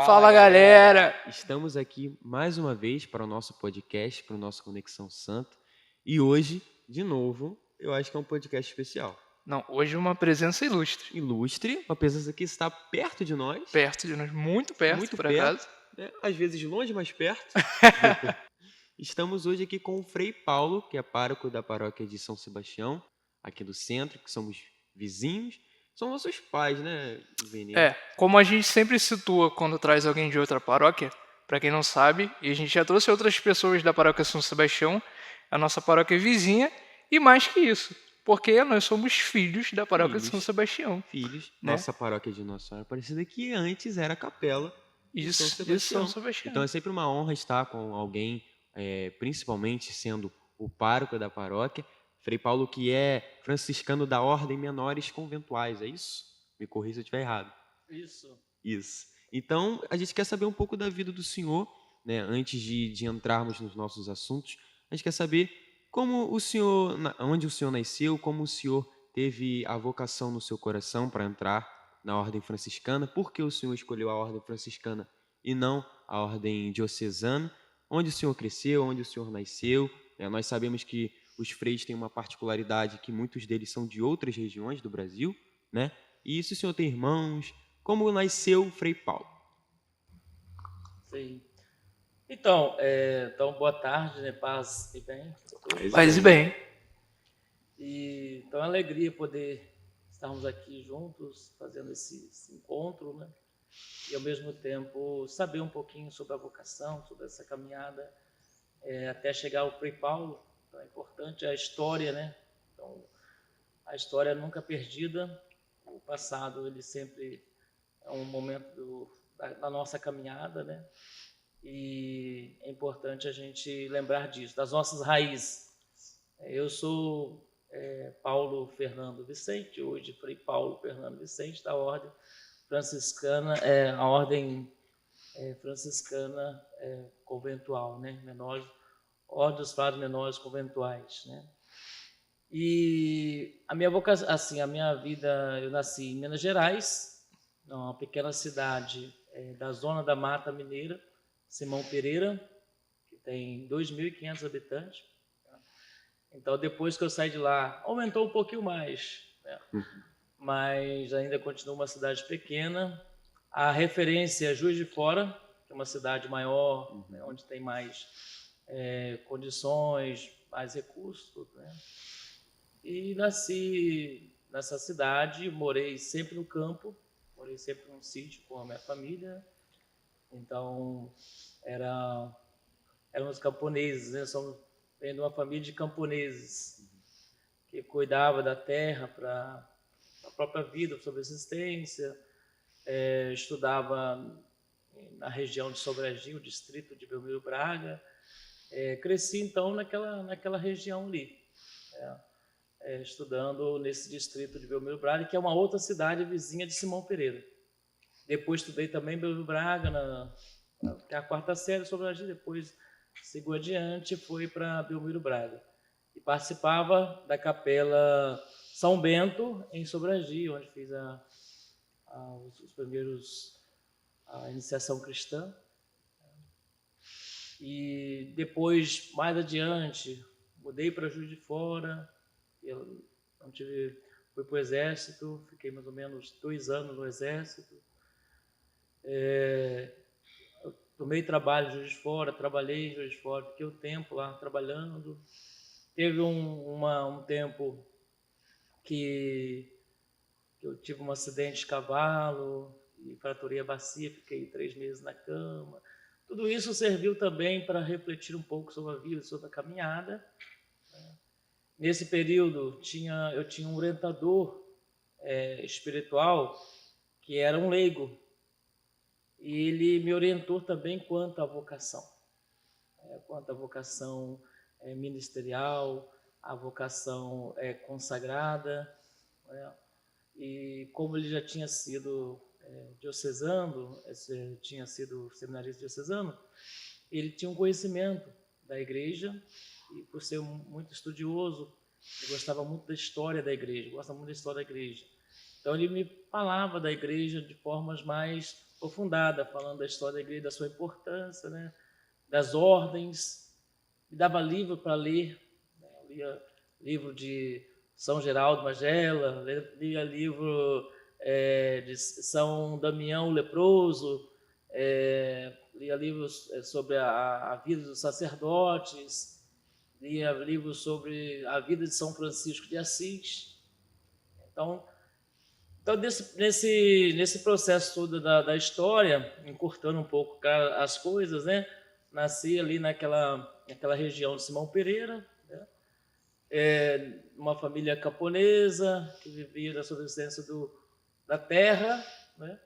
Fala, galera! Estamos aqui mais uma vez para o nosso podcast, para o nosso Conexão Santa. E hoje, de novo, eu acho que é um podcast especial. Não, hoje uma presença ilustre. Ilustre, uma presença que está perto de nós. Perto de nós, muito perto, por acaso. Né? Às vezes longe, mas perto. Estamos hoje aqui com o Frei Paulo, que é pároco da paróquia de São Sebastião, aqui do centro, que somos vizinhos. São nossos pais, né, Vini? Como a gente sempre situa quando traz alguém de outra paróquia, para quem não sabe, e a gente já trouxe outras pessoas da paróquia São Sebastião, a nossa paróquia é vizinha, e mais que isso, porque nós somos filhos da paróquia de São Sebastião. Filhos. Né? Nossa paróquia de Nossa Senhora Aparecida, que antes era a capela de São Sebastião. São Sebastião. Então é sempre uma honra estar com alguém, principalmente sendo o pároco da paróquia, Frei Paulo, que é franciscano da Ordem Menores Conventuais, é isso? Me corrija se eu estiver errado. Isso. Então, a gente quer saber um pouco da vida do senhor, né? Antes de entrarmos nos nossos assuntos, a gente quer saber como o senhor, onde o senhor nasceu, como o senhor teve a vocação no seu coração para entrar na Ordem Franciscana, por que o senhor escolheu a Ordem Franciscana e não a Ordem Diocesana, onde o senhor cresceu, onde o senhor nasceu. Nós sabemos que os freis têm uma particularidade que muitos deles são de outras regiões do Brasil, né? E se o senhor tem irmãos, como nasceu o Frei Paulo? Sim. Então, boa tarde, né? Paz e bem. Paz e bem. E, então, é uma alegria poder estarmos aqui juntos, fazendo esse encontro, né? E, ao mesmo tempo, saber um pouquinho sobre a vocação, sobre essa caminhada, até chegar ao Frei Paulo. Então, é importante a história, né? Então, a história nunca perdida. O passado, ele sempre é um momento da nossa caminhada, né? E é importante a gente lembrar disso, das nossas raízes. Eu sou Paulo Fernando Vicente, hoje Frei Paulo Fernando Vicente, da Ordem Franciscana, a Ordem Franciscana Conventual, né? Ordem dos Frades Menores Conventuais, né? E a minha vocação, assim, a minha vida, eu nasci em Minas Gerais, uma pequena cidade da zona da Mata Mineira, Simão Pereira, que tem 2.500 habitantes. Então, depois que eu saí de lá, aumentou um pouquinho mais, né? Mas ainda continua uma cidade pequena. A referência é Juiz de Fora, que é uma cidade maior, né, onde tem mais condições, mais recursos, né? E nasci nessa cidade, morei sempre no campo, morei sempre num sítio com a minha família. Então, éramos camponeses, né? Venho de uma família de camponeses que cuidava da terra para a própria vida, para a sobrevivência. Estudava na região de Sobradinho, distrito de Belmiro Braga. Cresci, então, naquela região ali, estudando nesse distrito de Belmiro Braga, que é uma outra cidade vizinha de Simão Pereira. Depois estudei também em Belmiro Braga, que é a quarta série, Sobradinho. Depois sigo adiante, fui para Belmiro Braga. E participava da Capela São Bento, em Sobradinho, onde fiz os primeiros, a iniciação cristã. E depois, mais adiante, mudei para Juiz de Fora. Fui para o Exército, fiquei mais ou menos 2 anos no Exército. Tomei trabalho em Juiz de Fora, trabalhei em Juiz de Fora, fiquei um tempo lá trabalhando. Teve um tempo que eu tive um acidente de cavalo e fraturei a bacia, fiquei 3 meses na cama. Tudo isso serviu também para refletir um pouco sobre a vida, sobre a caminhada. Nesse período, eu tinha um orientador espiritual que era um leigo. E ele me orientou também quanto à vocação. Ministerial, a vocação consagrada. Né? E como ele já tinha sido diocesano, tinha sido seminarista diocesano, ele tinha um conhecimento da igreja, e por ser muito estudioso, ele gostava muito da história da igreja, gosta muito da história da igreja. Então ele me falava da igreja de formas mais aprofundada, falando da história da igreja, da sua importância, né? Das ordens. Me dava livro para ler, né? Eu lia livro de São Geraldo Magela, lia livro de São Damião Leproso, lia livros sobre a vida dos sacerdotes, lia livros sobre a vida de São Francisco de Assis. Então nesse processo todo da história, encurtando um pouco as coisas, né? Nasci ali naquela região de Simão Pereira, né? Uma família camponesa que vivia da subsistência da terra, né?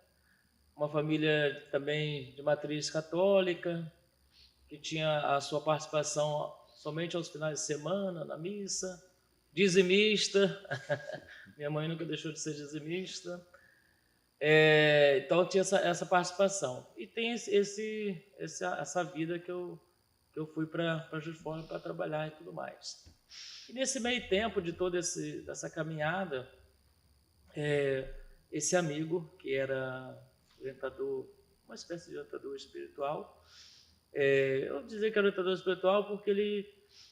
Uma família também de matriz católica, que tinha a sua participação somente aos finais de semana, na missa, dizimista, minha mãe nunca deixou de ser dizimista, então tinha essa participação. E tem essa vida que eu fui para Juiz de Fora para trabalhar e tudo mais. E nesse meio tempo de toda essa caminhada, esse amigo, que era orientador, uma espécie de orientador espiritual, eu vou dizer que era orientador espiritual porque ele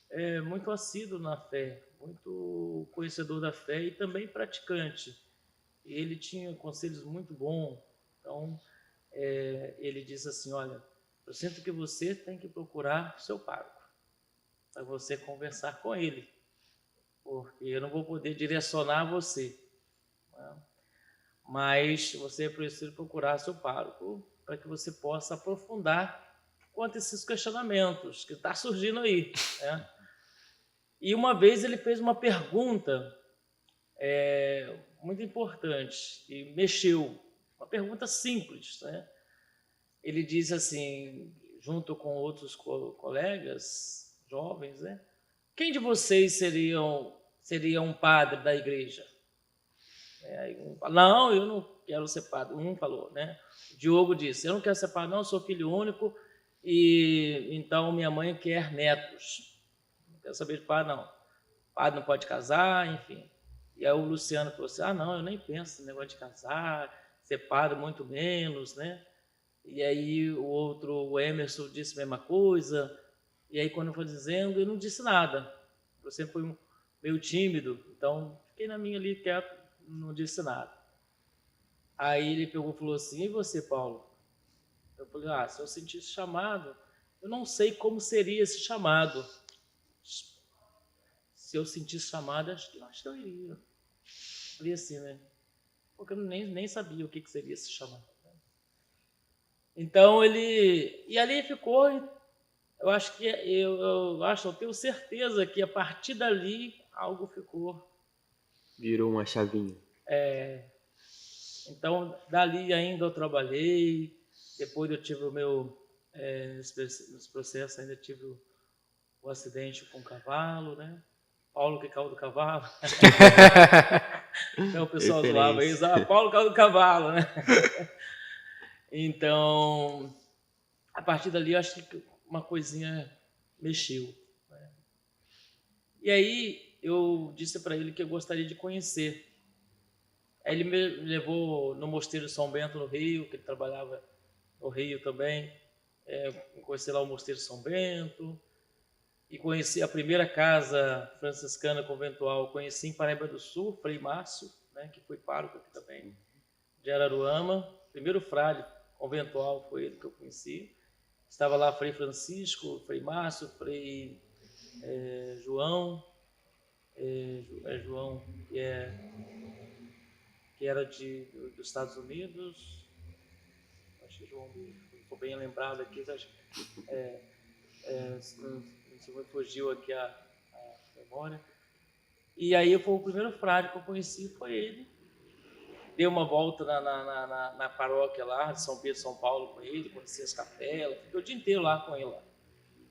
é muito assíduo na fé, muito conhecedor da fé e também praticante. E ele tinha conselhos muito bons. Então, ele disse assim, olha, eu sinto que você tem que procurar o seu pároco, para você conversar com ele, porque eu não vou poder direcionar você, né? Mas você precisa procurar seu pároco para que você possa aprofundar quanto a esses questionamentos que está surgindo aí, né? E uma vez ele fez uma pergunta muito importante e mexeu, uma pergunta simples, né? Ele disse assim, junto com outros colegas jovens, né? Quem de vocês seria um padre da igreja? Aí um fala, não, eu não quero ser padre. Um falou, né? O Diogo disse, eu não quero ser padre, não, eu sou filho único e então minha mãe quer netos. Não quero saber de padre, não. Padre não pode casar, enfim. E aí o Luciano falou assim, não, eu nem penso no negócio de casar, ser padre muito menos, né? E aí o Emerson disse a mesma coisa. E aí quando eu fui dizendo, eu não disse nada. Eu sempre fui meio tímido, então fiquei na minha ali quieto, não disse nada. Aí ele pegou e falou assim, e você, Paulo? Eu falei, se eu sentisse chamado, eu não sei como seria esse chamado. Se eu sentisse chamado, acho que eu iria. Falei assim, né? Porque eu nem sabia o que seria esse chamado. Então e ali ficou. Eu acho que eu tenho certeza que a partir dali algo ficou. Virou uma chavinha. Então dali ainda eu trabalhei. Depois eu tive o meu nesse processo ainda tive o acidente com o cavalo, né? Paulo que caiu do cavalo. Então o pessoal zoava isso, Paulo caiu do cavalo, né? Então, a partir dali, eu acho que uma coisinha mexeu, né? E aí, eu disse para ele que eu gostaria de conhecer. Aí ele me levou no Mosteiro de São Bento, no Rio, que ele trabalhava no Rio também. Conheci lá o Mosteiro de São Bento. E conheci a primeira casa franciscana conventual, conheci em Paraíba do Sul, Frei Márcio, né, que foi pároco aqui também, de Araruama. O primeiro frade conventual foi ele que eu conheci. Estava lá Frei Francisco, Frei Márcio, Frei João, João que era dos Estados Unidos, acho que João, estou bem lembrado aqui, se fugiu aqui a memória. E aí foi o primeiro frade que eu conheci, foi ele. Dei uma volta na paróquia lá de São Pedro e São Paulo com ele, conheci as capelas, fiquei o dia inteiro lá com ele lá.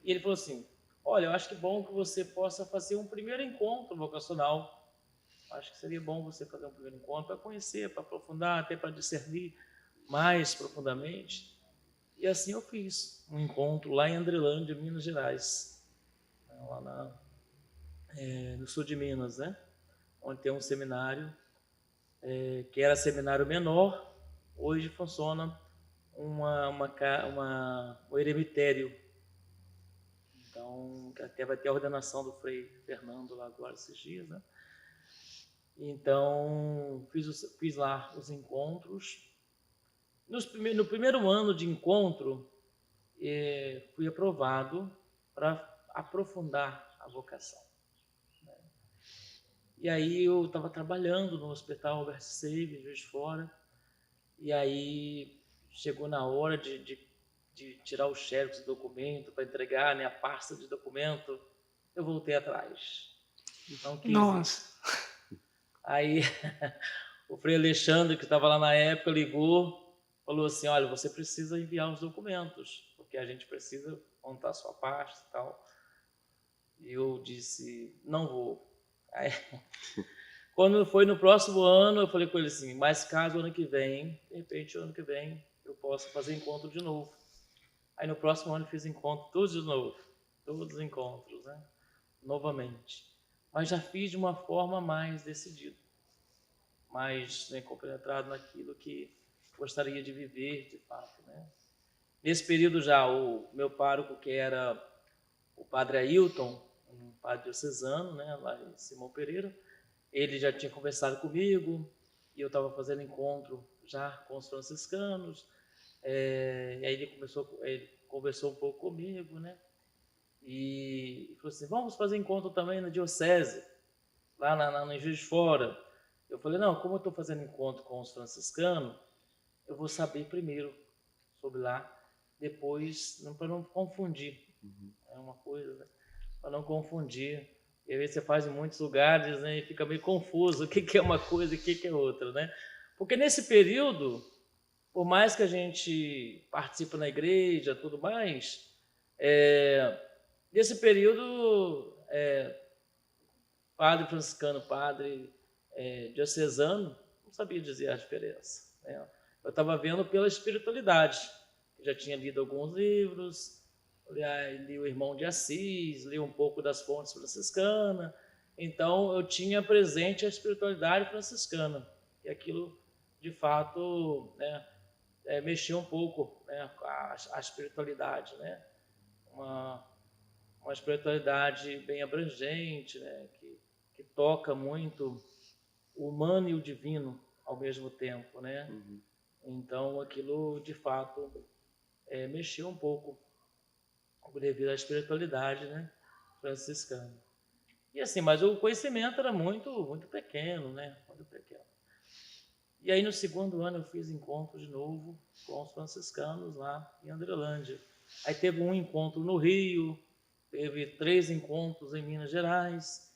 E ele falou assim, olha, eu acho que é bom que você possa fazer um primeiro encontro vocacional. Acho que seria bom você fazer um primeiro encontro para conhecer, para aprofundar, até para discernir mais profundamente. E assim eu fiz um encontro lá em Andrelândia, Minas Gerais, lá no sul de Minas, né? Onde tem um seminário, que era seminário menor, hoje funciona um eremitério. Então, até vai ter a ordenação do Frei Fernando lá agora esses dias, né? Então, fiz lá os encontros. No primeiro ano de encontro, fui aprovado para aprofundar a vocação. E aí eu estava trabalhando no Hospital Albert Sabin, Juiz de Fora, e aí chegou na hora de tirar o xerox do documento para entregar, né, a pasta de documento, eu voltei atrás. Então, 15. Nossa. Aí o Frei Alexandre, que estava lá na época, ligou, falou assim, olha, você precisa enviar os documentos, porque a gente precisa montar a sua pasta e tal. E eu disse, não vou. Aí, quando foi no próximo ano, eu falei com ele assim, mas caso ano que vem, de repente ano que vem, eu possa fazer encontro de novo. Aí no próximo ano eu fiz encontro todos de novo, todos os encontros, né? Novamente. Mas já fiz de uma forma mais decidida, mais, né, compenetrado naquilo que gostaria de viver de fato, né? Nesse período já o meu pároco, que era o padre Ailton, um padre diocesano, né, lá em Simão Pereira, ele já tinha conversado comigo e eu estava fazendo encontro já com os franciscanos. E aí ele conversou um pouco comigo, né? E falou assim, vamos fazer encontro também na diocese, lá em Juiz de Fora. Eu falei, não, como eu estou fazendo encontro com os franciscanos, eu vou saber primeiro sobre lá, depois, para não confundir. É uma coisa, né? Para não confundir. E às vezes você faz em muitos lugares, né, e fica meio confuso o que é uma coisa e o que é outra, né? Porque nesse período, por mais que a gente participe na igreja, tudo mais, nesse período, padre franciscano, padre diocesano, não sabia dizer a diferença, né? Eu estava vendo pela espiritualidade. Eu já tinha lido alguns livros, li o Irmão de Assis, li um pouco das fontes franciscanas, então eu tinha presente a espiritualidade franciscana, e aquilo, de fato, né, mexeu um pouco, né, com a espiritualidade, né? Uma espiritualidade bem abrangente, né, que toca muito o humano e o divino ao mesmo tempo, né? Então aquilo, de fato, mexeu um pouco devido à espiritualidade, né, franciscana. E assim, mas o conhecimento era muito, muito pequeno, né? Muito pequeno. E aí no segundo ano eu fiz encontro de novo com os franciscanos lá em Andrelândia. Aí teve um encontro no Rio, teve 3 encontros em Minas Gerais.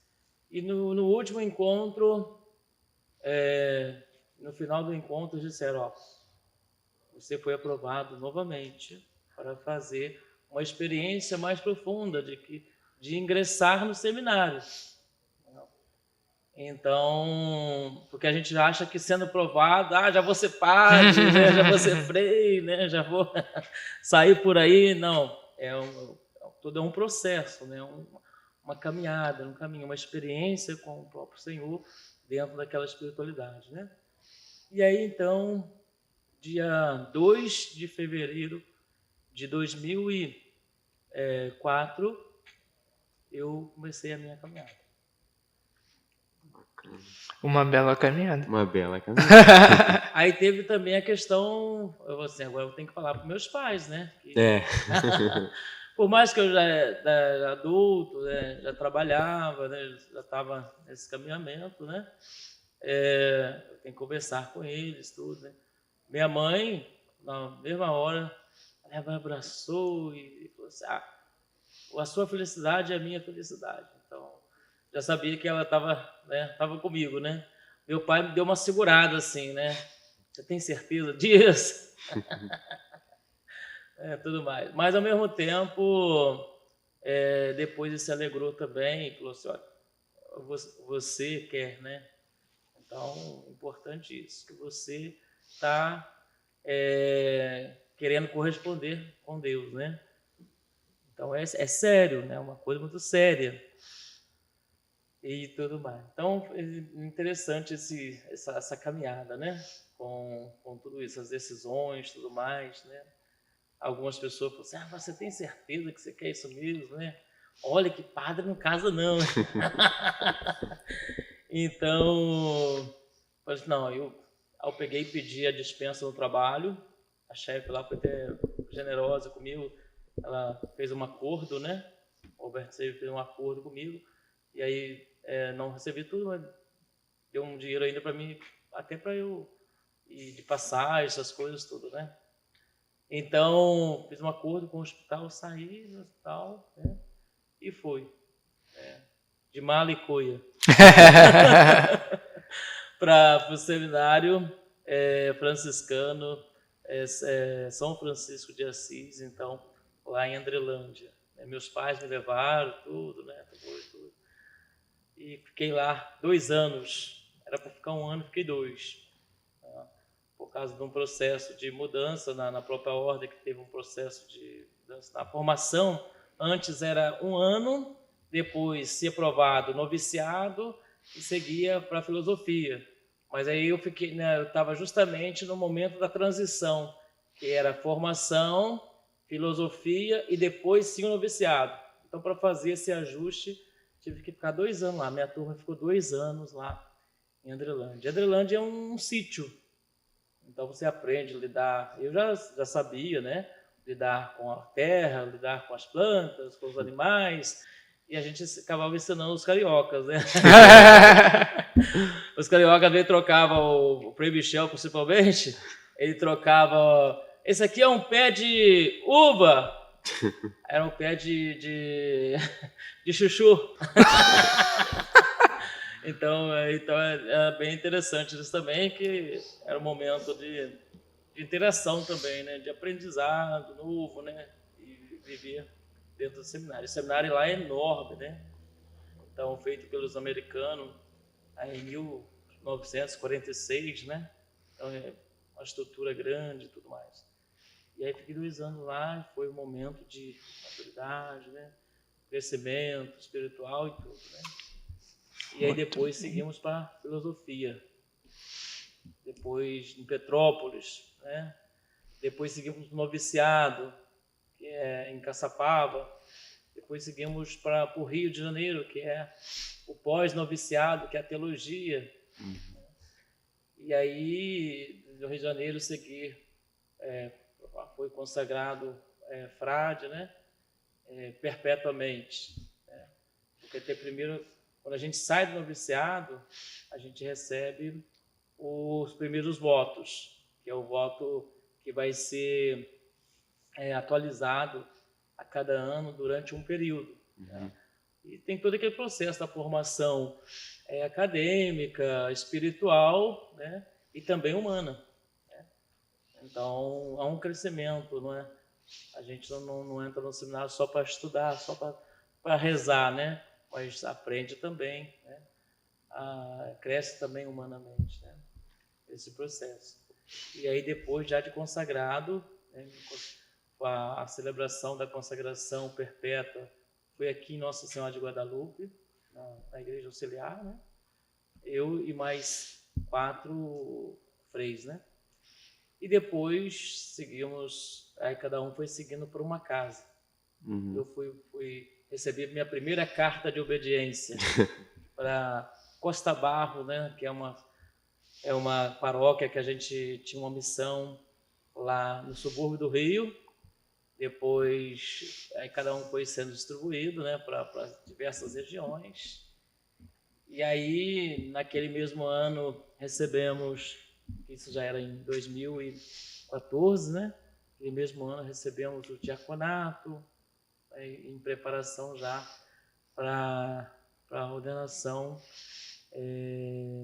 E no último encontro, no final do encontro, eles disseram, ó, você foi aprovado novamente para fazer uma experiência mais profunda de ingressar no seminário. Então, porque a gente acha que sendo provado, já vou ser padre, né? Já vou ser frei, né? Já vou sair por aí. Não, tudo é um processo, né? Uma caminhada, um caminho, uma experiência com o próprio Senhor dentro daquela espiritualidade, né? E aí, então, dia 2 de fevereiro de 2004, eu comecei a minha caminhada. Uma bela caminhada. Uma bela caminhada. Aí teve também a questão, agora eu tenho que falar para meus pais, né? Por mais que eu já era adulto, né, já trabalhava, né, já estava nesse caminhamento, né? Eu tenho que conversar com eles, tudo, né? Minha mãe, na mesma hora, ela me abraçou e falou assim, a sua felicidade é a minha felicidade. Então, já sabia que ela estava, né, tava comigo, né? Meu pai me deu uma segurada assim, né? Você tem certeza disso? Tudo mais. Mas, ao mesmo tempo, depois ele se alegrou também e falou assim, olha, você quer, né? Então, importante isso, que você está querendo corresponder com Deus, né? Então, é sério, né? Uma coisa muito séria. E tudo mais. Então, é interessante essa caminhada, né? com tudo isso, as decisões, tudo mais, né? Algumas pessoas falam assim, você tem certeza que você quer isso mesmo, né? Olha que padre não casa não, né? Então, falei assim, não, eu peguei e pedi a dispensa no trabalho, a chefe lá foi até generosa comigo, ela fez um acordo, né? O Albert Seio fez um acordo comigo, e aí não recebi tudo, mas deu um dinheiro ainda para mim, até para eu ir de passagem, essas coisas tudo, né? Então, fiz um acordo com o hospital, saí do hospital, né? E fui, de mala e cuia, para o seminário franciscano São Francisco de Assis, então, lá em Andrelândia. Meus pais me levaram, tudo, né? Tudo. E fiquei lá 2 anos. Era para ficar 1 ano, fiquei 2. Por causa de um processo de mudança na própria ordem, que teve um processo de mudança na formação. Antes era 1 ano, depois, se aprovado, noviciado e seguia para a filosofia. Mas aí eu fiquei, né, eu estava justamente no momento da transição, que era formação, filosofia e depois sim o noviciado. Então, para fazer esse ajuste, tive que ficar 2 anos lá. Minha turma ficou 2 anos lá em Andrelândia. Andrelândia é um sítio. Então você aprende a lidar, eu já sabia, né? Lidar com a terra, lidar com as plantas, com os animais, e a gente acabava ensinando os cariocas, né? Os cariocas às trocavam o Frei Michel, principalmente, ele trocava, esse aqui é um pé de uva, era um pé de chuchu. Então é bem interessante isso também, que era um momento de interação também, né? De aprendizado novo, né? E viver dentro do seminário. O seminário lá é enorme, né? Então, feito pelos americanos em 1946, né? Então, é uma estrutura grande e tudo mais. E aí fiquei 2 anos lá, foi um momento de maturidade, né? Crescimento espiritual e tudo, né? E aí depois seguimos para filosofia. Depois em Petrópolis, né? Depois seguimos no noviciado, que é em Caçapava. Depois seguimos para o Rio de Janeiro, que é o pós-noviciado, que é a teologia. E aí, no Rio de Janeiro, foi consagrado frade, né? Perpetuamente. Né? Porque até primeiro, quando a gente sai do noviciado, a gente recebe os primeiros votos, que é o voto que vai ser atualizado a cada ano durante um período. Né? E tem todo aquele processo da formação acadêmica, espiritual, né? E também humana. Né? Então, há um crescimento, não é? A gente não entra no seminário só para estudar, só para rezar, né? Mas aprende também, né? Cresce também humanamente, né? Esse processo. E aí depois, já de consagrado, né? A celebração da consagração perpétua foi aqui em Nossa Senhora de Guadalupe, na Igreja Auxiliar, né? Eu e mais 4 freis, né? E depois seguimos, aí cada um foi seguindo por uma casa. Eu fui receber minha primeira carta de obediência para Costa Barro, né? Que é uma paróquia que a gente tinha uma missão lá no subúrbio do Rio. Depois, aí cada um foi sendo distribuído, né, para diversas regiões. E aí, naquele mesmo ano, recebemos, isso já era em 2014, né? Naquele mesmo ano, recebemos o diaconato, em preparação já para a ordenação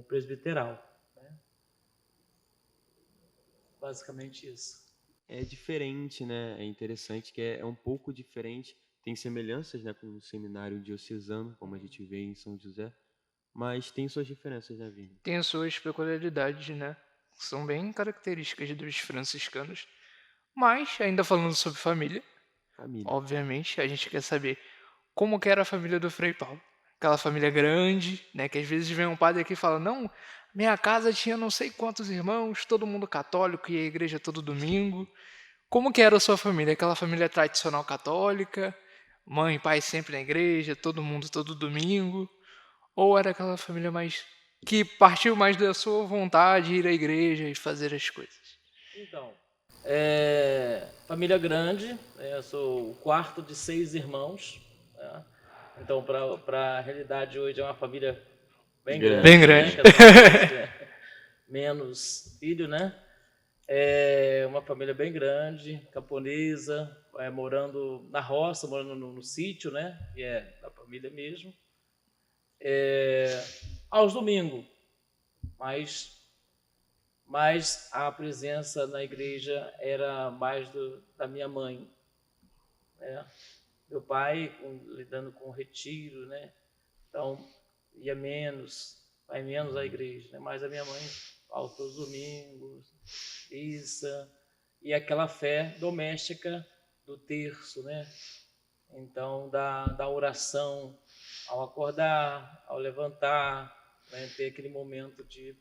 presbiteral. Né? Basicamente isso. É diferente, né? É interessante que é um pouco diferente. Tem semelhanças, né, com o seminário diocesano, como a gente vê em São José, mas tem suas diferenças, né, Vini? Tem suas peculiaridades, né? São bem características dos franciscanos. Mas, ainda falando sobre família, Família. obviamente, a gente quer saber como que era a família do Frei Paulo. Aquela família grande, né? Que às vezes vem um padre aqui e fala, não, minha casa tinha não sei quantos irmãos, todo mundo católico, ia à igreja todo domingo. Como que era a sua família? Aquela família tradicional católica, mãe e pai sempre na igreja, todo mundo todo domingo? Ou era aquela família mais que partiu mais da sua vontade de ir à igreja e fazer as coisas? Então, família grande, eu sou o quarto de 6 irmãos, né? Então, para a realidade hoje é uma família bem Grande. Bem grande, grande. né? Cada vez menos filho, né? É uma família bem grande, camponesa, morando na roça, morando no sítio, né? Que é da família mesmo. Aos domingos, mas a presença na igreja era mais da minha mãe, né? Meu pai lidando com o retiro, né? Então ia menos, vai menos à igreja, né? Mas a minha mãe aos todos os domingos, missa e aquela fé doméstica do terço, né? Então da oração ao acordar, ao levantar, né? Ter aquele momento de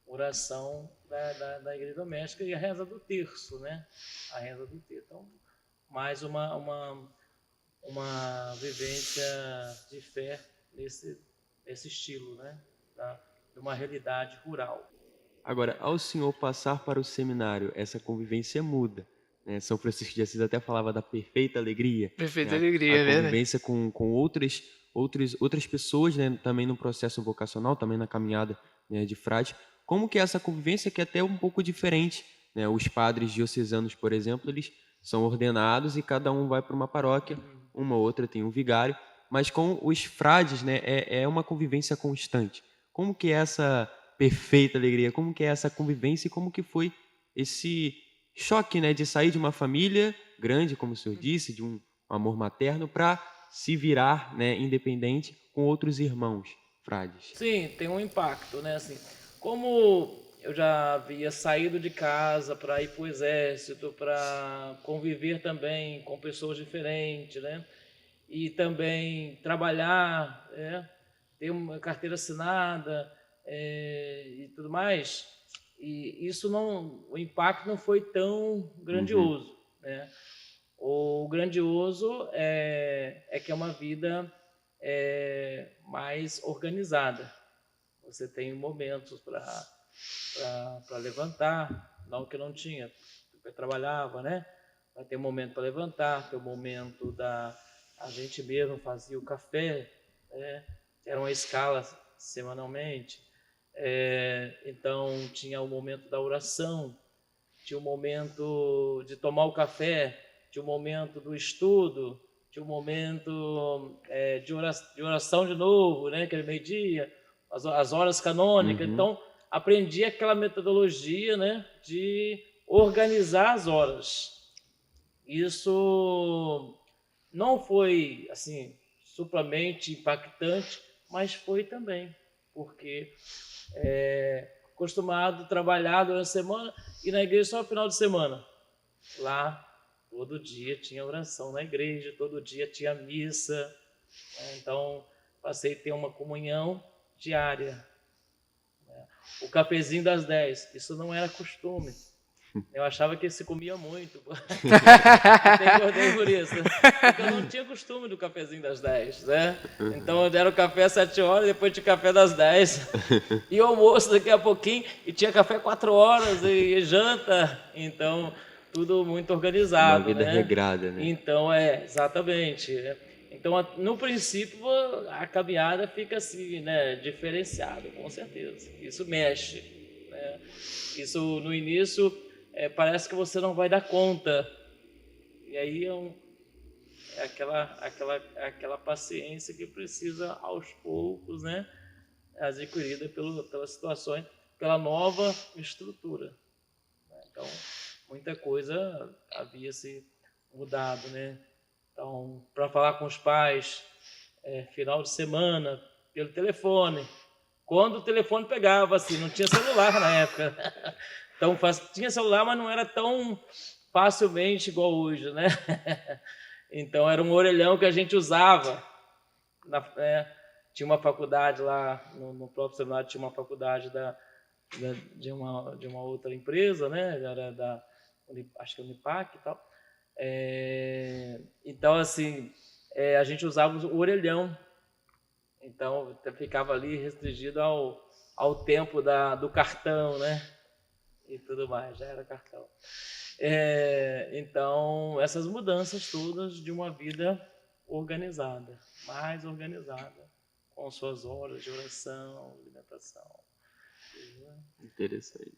oração da igreja doméstica e a reza do terço, né? A reza do terço. Então, mais uma vivência de fé nesse estilo, né? De uma realidade rural. Agora, ao senhor passar para o seminário, essa convivência muda, né? São Francisco de Assis até falava da perfeita alegria, Perfeita né? alegria, A é verdade. convivência com outras pessoas, né? Também no processo vocacional, também na caminhada, né, de frade. Como que é essa convivência que é até um pouco diferente, né? Os padres diocesanos, por exemplo, eles são ordenados e cada um vai para uma paróquia, uma ou outra tem um vigário, mas com os frades, né, é uma convivência constante. Como que é essa perfeita alegria? Como que é essa convivência e como que foi esse choque, né, de sair de uma família grande, como o senhor disse, de um amor materno, para se virar, né, independente com outros irmãos frades? Sim, tem um impacto, né? Assim, como eu já havia saído de casa para ir para o exército, para conviver também com pessoas diferentes, né? E também trabalhar, ter uma carteira assinada, e tudo mais. E isso o impacto não foi tão grandioso, né? O grandioso é que é uma vida mais organizada. Você tem momentos para levantar, não que eu não tinha, eu trabalhava, né? Vai ter um momento para levantar, ter um momento a gente mesmo fazia o café, né? Era uma escala semanalmente. Então tinha o momento da oração, tinha o momento de tomar o café, tinha o momento do estudo, tinha o momento de oração de novo, né? Aquele meio-dia, as horas canônicas. Então, aprendi aquela metodologia, né? De organizar as horas. Isso não foi, assim, suplamente impactante, mas foi também, porque acostumado a trabalhar durante a semana e na igreja só no final de semana. Lá, todo dia tinha oração na igreja, todo dia tinha missa, né? Então, passei a ter uma comunhão diária, né? O cafezinho das 10, isso não era costume. Eu achava que se comia muito. Até engordei por isso. Porque eu não tinha costume do cafezinho das 10, né? Então eu deram café às 7 horas, depois tinha café das 10. E o almoço daqui a pouquinho, e tinha café 4 horas, e janta. Então, tudo muito organizado, Uma vida né? regrada, né? Então, exatamente. Então, no princípio, a caminhada fica assim, né? Diferenciada, com certeza. Isso mexe, né? Isso, no início, parece que você não vai dar conta. E aí é aquela paciência que precisa, aos poucos, né? Adquirida pelas situações, pela nova estrutura. Então, muita coisa havia se mudado, né? Então, para falar com os pais, final de semana, pelo telefone. Quando o telefone pegava, assim, não tinha celular na época. Então, tinha celular, mas não era tão facilmente igual hoje, né? Então, era um orelhão que a gente usava. Tinha uma faculdade lá, no próprio seminário, tinha uma faculdade de uma outra empresa, né? Era acho que Unipac e tal. Então, assim, a gente usava o orelhão. Então, ficava ali restringido ao tempo do cartão, né? E tudo mais, já era cartão. Então, essas mudanças todas de uma vida organizada, mais organizada, com suas horas de oração, alimentação. Interessante.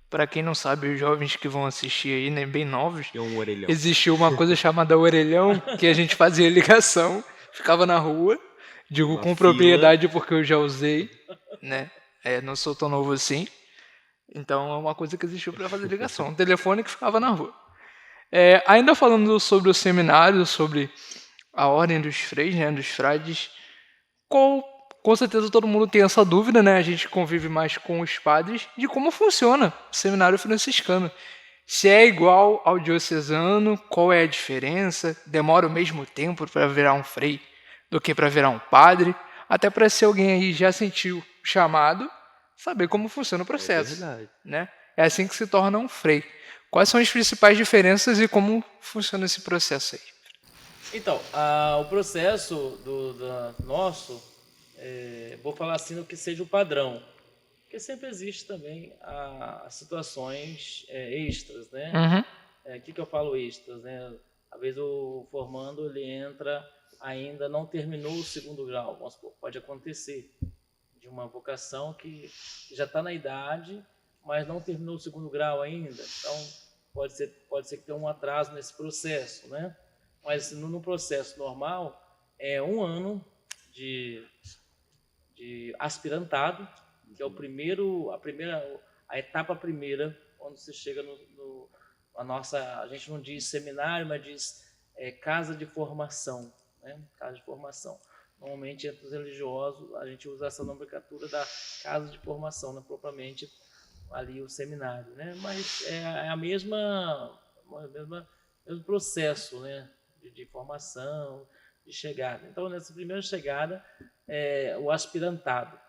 Para quem não sabe, os jovens que vão assistir aí, né, bem novos, Tinha um orelhão. existiu uma coisa chamada orelhão, que a gente fazia ligação, ficava na rua, digo Uma com fila. propriedade porque eu já usei, né? Não sou tão novo assim. Então é uma coisa que existiu para fazer ligação. Um telefone que ficava na rua. Ainda falando sobre o seminário, sobre a ordem dos freis, né, dos frades, com certeza todo mundo tem essa dúvida, né? A gente convive mais com os padres de como funciona o seminário franciscano. Se é igual ao diocesano, qual é a diferença? Demora o mesmo tempo para virar um frei do que para virar um padre? Até para se alguém aí já sentiu o chamado, saber como funciona o processo. verdade. Né? É assim que se torna um frei. Quais são as principais diferenças e como funciona esse processo aí? Então, o processo nosso, vou falar assim no que seja o padrão, porque sempre existe também as situações extras, né? Uhum. O que eu falo extras, né? Às vezes o formando ele entra, ainda não terminou o segundo grau, vamos supor, pode acontecer de uma vocação que já está na idade, mas não terminou o segundo grau ainda, então pode ser que tenha um atraso nesse processo, né? Mas no processo normal é 1 ano de aspirantado, que é a etapa primeira, quando você chega a gente não diz seminário, mas diz casa de formação, né? Casa de formação. Normalmente entre os religiosos a gente usa essa nomenclatura da casa de formação, não propriamente ali o seminário, né? Mas é o mesmo processo, né? De formação, de chegada. Então, nessa primeira chegada, o aspirantado,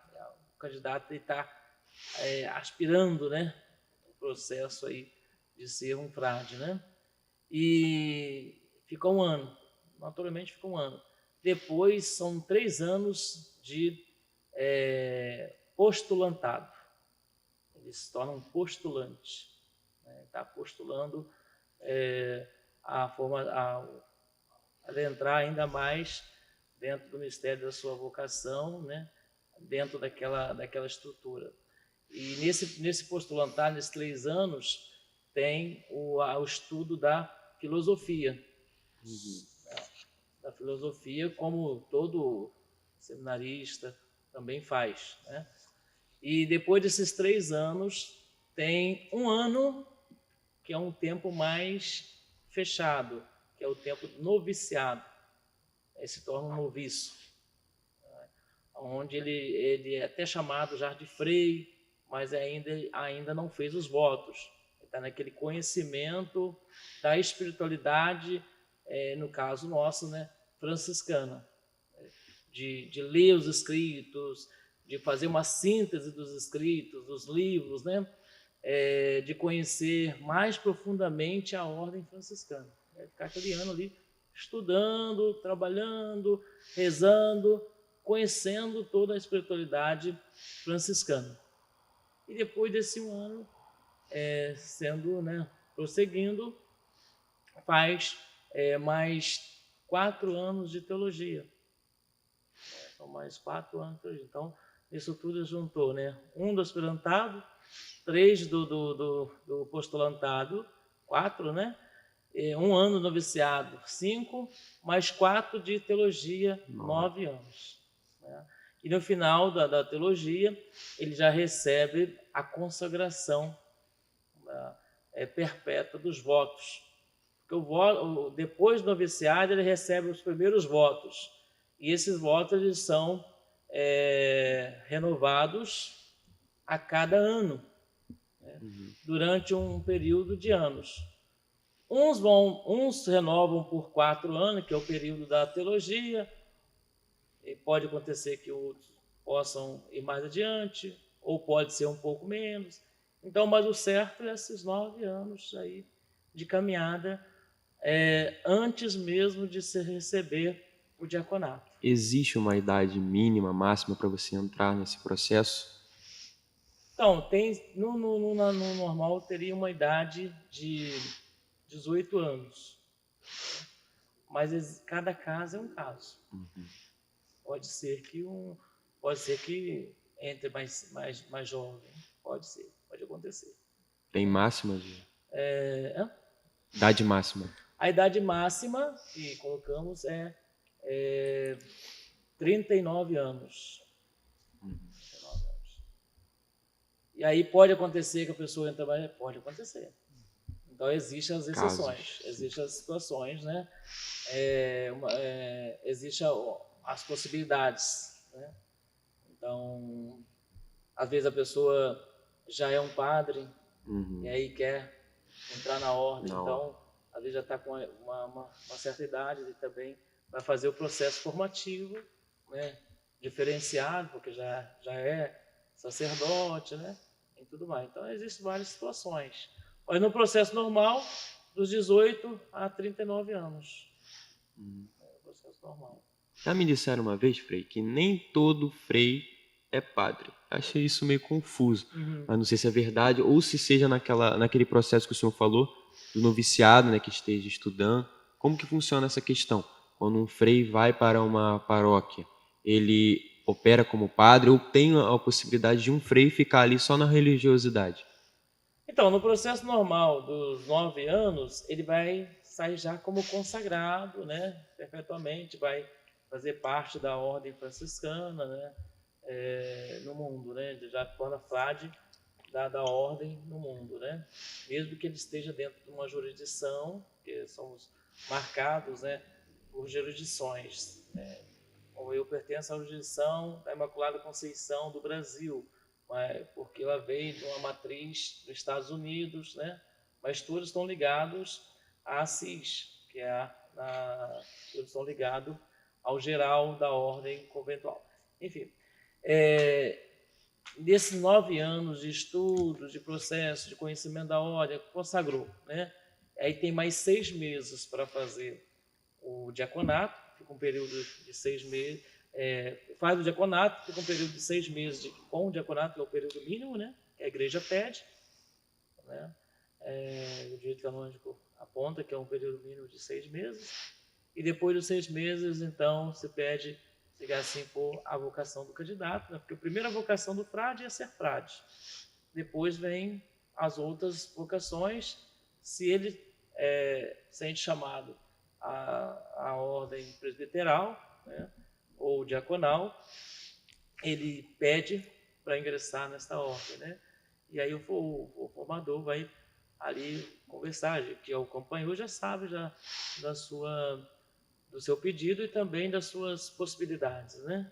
o candidato está aspirando, né? O processo aí de ser um frade, né? E fica 1 ano, naturalmente fica 1 ano. Depois são 3 anos de postulantado. Ele se torna um postulante, né? Está postulando a entrar ainda mais dentro do mistério da sua vocação, né? Dentro daquela estrutura. E nesse postulantado, nesses 3 anos, tem o estudo da filosofia. Da filosofia, como todo seminarista também faz, né? E depois desses 3 anos, tem 1 ano, que é um tempo mais fechado, que é o tempo do noviciado. Ele se torna um noviço, né? Onde ele é até chamado já de frei, mas ainda não fez os votos. Ele está naquele conhecimento da espiritualidade, no caso nosso, né, franciscana, de ler os escritos, de fazer uma síntese dos escritos, dos livros, né, de conhecer mais profundamente a ordem franciscana. Ficar aquele ano ali estudando, trabalhando, rezando, conhecendo toda a espiritualidade franciscana. E depois desse 1 ano, prosseguindo, faz mais 4 anos de teologia. São mais 4 anos de teologia. Então, isso tudo juntou, né? 1 do aspirantado, 3 do postulantado, 4, né? 1 ano de noviciado, 5, mais 4 de teologia, 9 anos. Né? E no final da teologia, ele já recebe a consagração perpétua dos votos. Porque depois do noviciado, ele recebe os primeiros votos. E esses votos eles são renovados a cada ano, né? Durante um período de anos. Uns renovam por 4 anos, que é o período da teologia, e pode acontecer que outros possam ir mais adiante, ou pode ser um pouco menos. Então, mas o certo é esses 9 anos aí de caminhada, antes mesmo de se receber o diaconato. Existe uma idade mínima, máxima para você entrar nesse processo? Então, no normal teria uma idade de 18 anos, mas cada caso é um caso. Pode ser que entre mais jovem, pode acontecer. Tem máxima? Hã? Idade máxima. A idade máxima que colocamos é 39 anos. 39 anos. E aí pode acontecer que a pessoa entra mais, pode acontecer. Então existem as exceções, existem as situações, né? Existem as possibilidades, né? Então, às vezes a pessoa já é um padre e aí quer entrar na ordem, então às vezes já está com uma certa idade e também vai fazer o processo formativo, né? Diferenciado, porque já é sacerdote, né? E tudo mais. Então existem várias situações. Mas no processo normal, dos 18 a 39 anos. É o processo normal. Já me disseram uma vez, Frei, que nem todo frei é padre. Achei isso meio confuso, mas não sei se é verdade ou se seja naquele processo que o senhor falou, do noviciado, né, que esteja estudando. Como que funciona essa questão? Quando um frei vai para uma paróquia, ele opera como padre ou tem a possibilidade de um frei ficar ali só na religiosidade? Então, no processo normal dos 9 anos, ele vai sair já como consagrado, né? Perpetuamente, vai fazer parte da ordem franciscana, né? No mundo, né? Ele já torna frade da ordem no mundo, né? Mesmo que ele esteja dentro de uma jurisdição, que somos marcados, né, por jurisdições, né? Como eu pertenço à jurisdição da Imaculada Conceição do Brasil, porque ela veio de uma matriz dos Estados Unidos, né? Mas todos estão ligados à ASSIS, que é todos estão ligados ao geral da ordem conventual. Enfim, desses 9 anos de estudo, de processo, de conhecimento da ordem, consagrou, né? Aí tem mais 6 meses para fazer o diaconato, fica um período de 6 meses, faz o diaconato, fica um período de 6 meses com o diaconato, que é o período mínimo, né? Que a igreja pede, né? O direito canônico aponta que é um período mínimo de 6 meses, e depois dos 6 meses, então, se pede, se assim for, a vocação do candidato, né? Porque a primeira vocação do frade é ser frade. Depois vem as outras vocações, se ele sente chamado a ordem presbiteral, né, ou diaconal, ele pede para ingressar nesta ordem, né? E aí o formador vai ali conversar, que acompanhou já sabe já do seu pedido e também das suas possibilidades, né?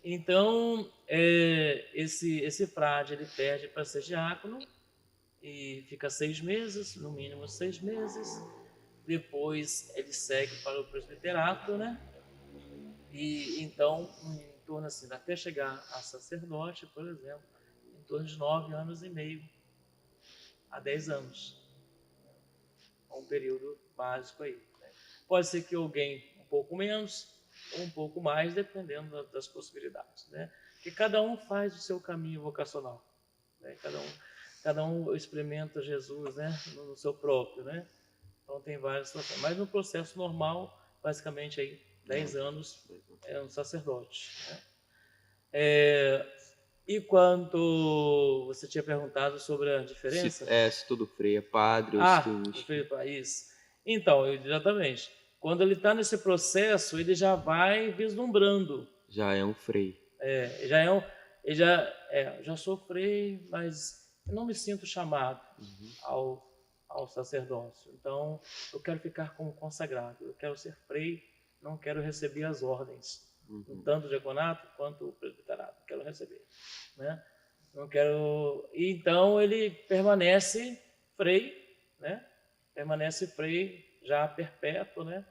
Então, esse frade ele pede para ser diácono e fica 6 meses, no mínimo 6 meses. Depois ele segue para o presbiterato, né? E então, em torno assim, até chegar a sacerdote, por exemplo, em torno de 9 anos e meio a 10 anos. É um período básico aí, né? Pode ser que alguém um pouco menos ou um pouco mais, dependendo das possibilidades, né? Porque cada um faz o seu caminho vocacional, né? Cada um experimenta Jesus, né, no seu próprio, né? Então tem várias situações. Mas no processo normal, basicamente aí 10 anos é um sacerdote, né? E quanto você tinha perguntado sobre a diferença? Se todo frei é padre ou se tem... Isso. Então, exatamente. Quando ele está nesse processo, ele já vai vislumbrando. Já é um frei. Já sou frei, mas eu não me sinto chamado ao sacerdócio. Então, eu quero ficar como consagrado. Eu quero ser frei, não quero receber as ordens, tanto o diaconato quanto o presbiterato. Quero receber, né? Não quero. E então ele permanece frei, né? Permanece frei já perpétuo, né?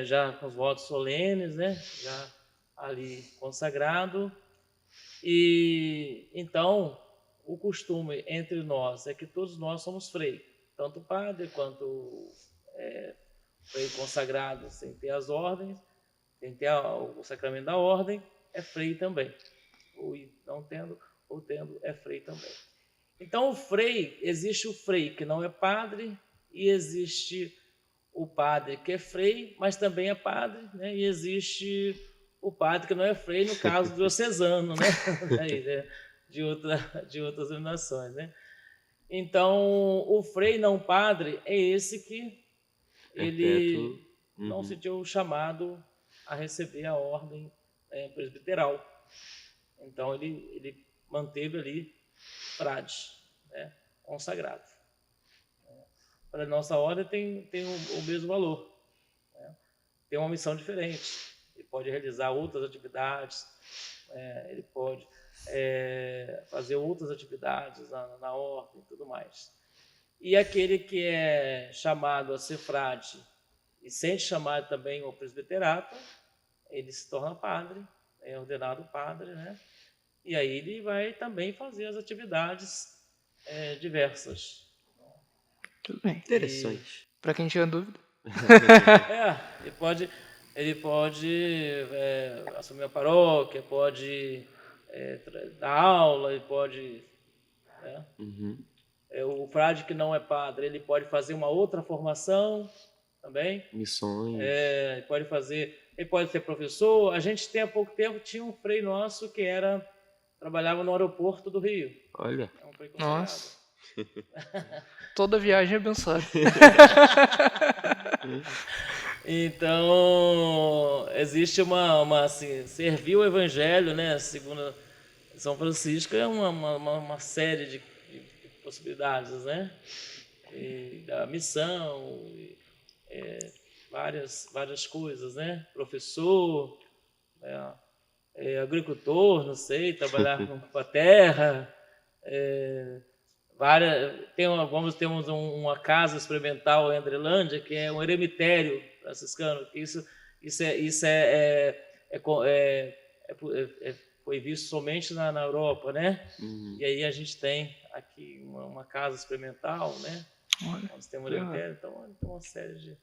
Já com os votos solenes, né? Já ali consagrado. E então, o costume entre nós é que todos nós somos frei, tanto o padre quanto frei consagrado, sem ter as ordens, sem ter o sacramento da ordem, é frei também. Ou não tendo, ou tendo, é frei também. Então, o frei, existe o frei que não é padre, e existe o padre que é frei, mas também é padre, né? E existe o padre que não é frei, no caso diocesano, né? Aí, né? De outras denominações, né? Então, o frei não padre é esse que ele não sentiu chamado a receber a ordem presbiteral. Então, ele manteve ali frade, né? Consagrado. Para a nossa ordem tem o mesmo valor, né? Tem uma missão diferente. Ele pode realizar outras atividades, ele pode fazer outras atividades na ordem e tudo mais. E aquele que é chamado a ser frade e sente chamado também ao presbiterato, ele se torna padre, é ordenado padre, né? E aí ele vai também fazer as atividades diversas. Tudo bem. Interessante. Para quem tinha dúvida. Ele pode assumir a paróquia, pode dar aula, ele pode... o frade que não é padre, ele pode fazer uma outra formação também. Missões. Ele pode ser professor. A gente tem há pouco tempo, tinha um frei nosso que trabalhava no aeroporto do Rio. Olha. É um frei consagrado. Nossa. Toda viagem é abençoada. Então, existe assim, servir o evangelho, né? Segundo São Francisco, é uma série de possibilidades, né? E da missão, várias coisas, né? Professor, agricultor, não sei, trabalhar com a terra, temos uma casa experimental em Andrelândia, que é um eremitério franciscano. Foi visto somente na Europa, né? E aí a gente tem aqui uma casa experimental, né? Nós temos um eremitério, então tem uma série de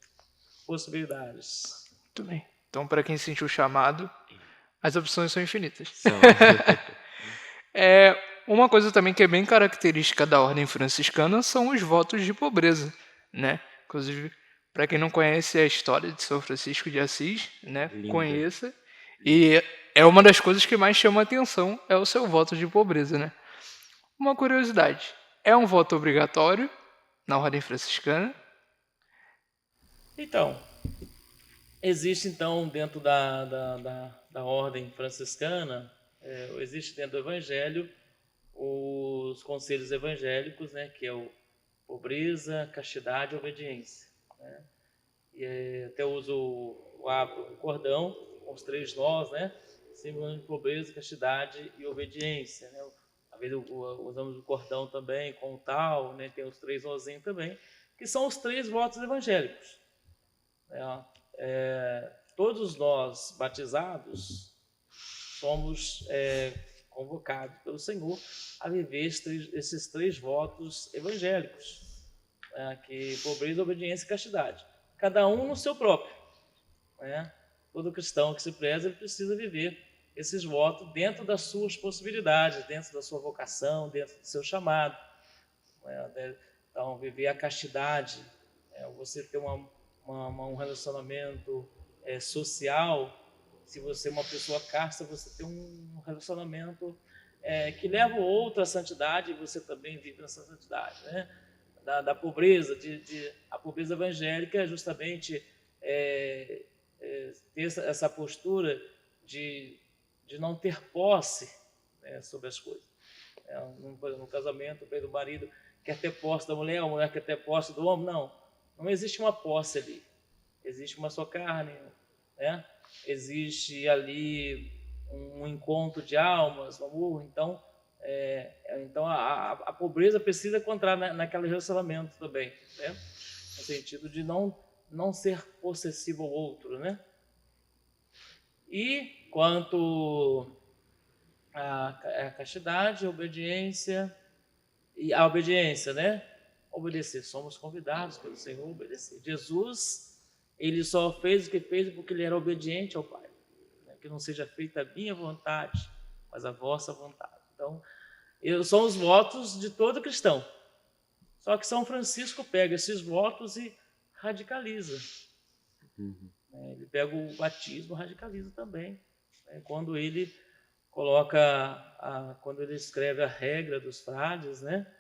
possibilidades. Muito bem. Então, para quem sentiu o chamado, as opções são infinitas. Uma coisa também que é bem característica da ordem franciscana são os votos de pobreza, né? Inclusive, para quem não conhece a história de São Francisco de Assis, né? Conheça. E é uma das coisas que mais chama a atenção, é o seu voto de pobreza, né? Uma curiosidade, é um voto obrigatório na ordem franciscana? Então, existe então dentro da ordem franciscana, existe dentro do Evangelho os conselhos evangélicos, né, que é o pobreza, castidade e obediência, né? E até uso o hábito do cordão, com os 3 nós, né, símbolo de pobreza, castidade e obediência, né? Às vezes usamos o cordão também com o tal, né, tem os 3 nozinhos também, que são os 3 votos evangélicos. Todos nós batizados somos convocados pelo Senhor a viver esses 3 votos evangélicos, que pobreza, obediência e castidade, cada um no seu próprio, né? Todo cristão que se preza, ele precisa viver esses votos dentro das suas possibilidades, dentro da sua vocação, dentro do seu chamado, né? Então, viver a castidade, você ter um relacionamento social. Se você é uma pessoa casta, você tem um relacionamento que leva o outro à santidade, e você também vive nessa santidade, né? Da pobreza, a pobreza evangélica é justamente ter essa postura de não ter posse, né, sobre as coisas. No casamento, o marido quer ter posse da mulher, a mulher quer ter posse do homem. Não existe uma posse ali. Existe uma só carne, né? Existe ali um encontro de almas, um amor. Então a pobreza precisa encontrar naquele relacionamento também, né? No sentido de não ser possessivo ao outro, né? E quanto a castidade, a obediência e a obediência, né? Obedecer. Somos convidados pelo Senhor a obedecer. Jesus, ele só fez o que fez porque ele era obediente ao Pai. Né? Que não seja feita a minha vontade, mas a vossa vontade. Então, são os votos de todo cristão. Só que São Francisco pega esses votos e radicaliza. Ele pega o batismo, radicaliza também. Quando ele coloca, quando ele escreve a regra dos frades, né?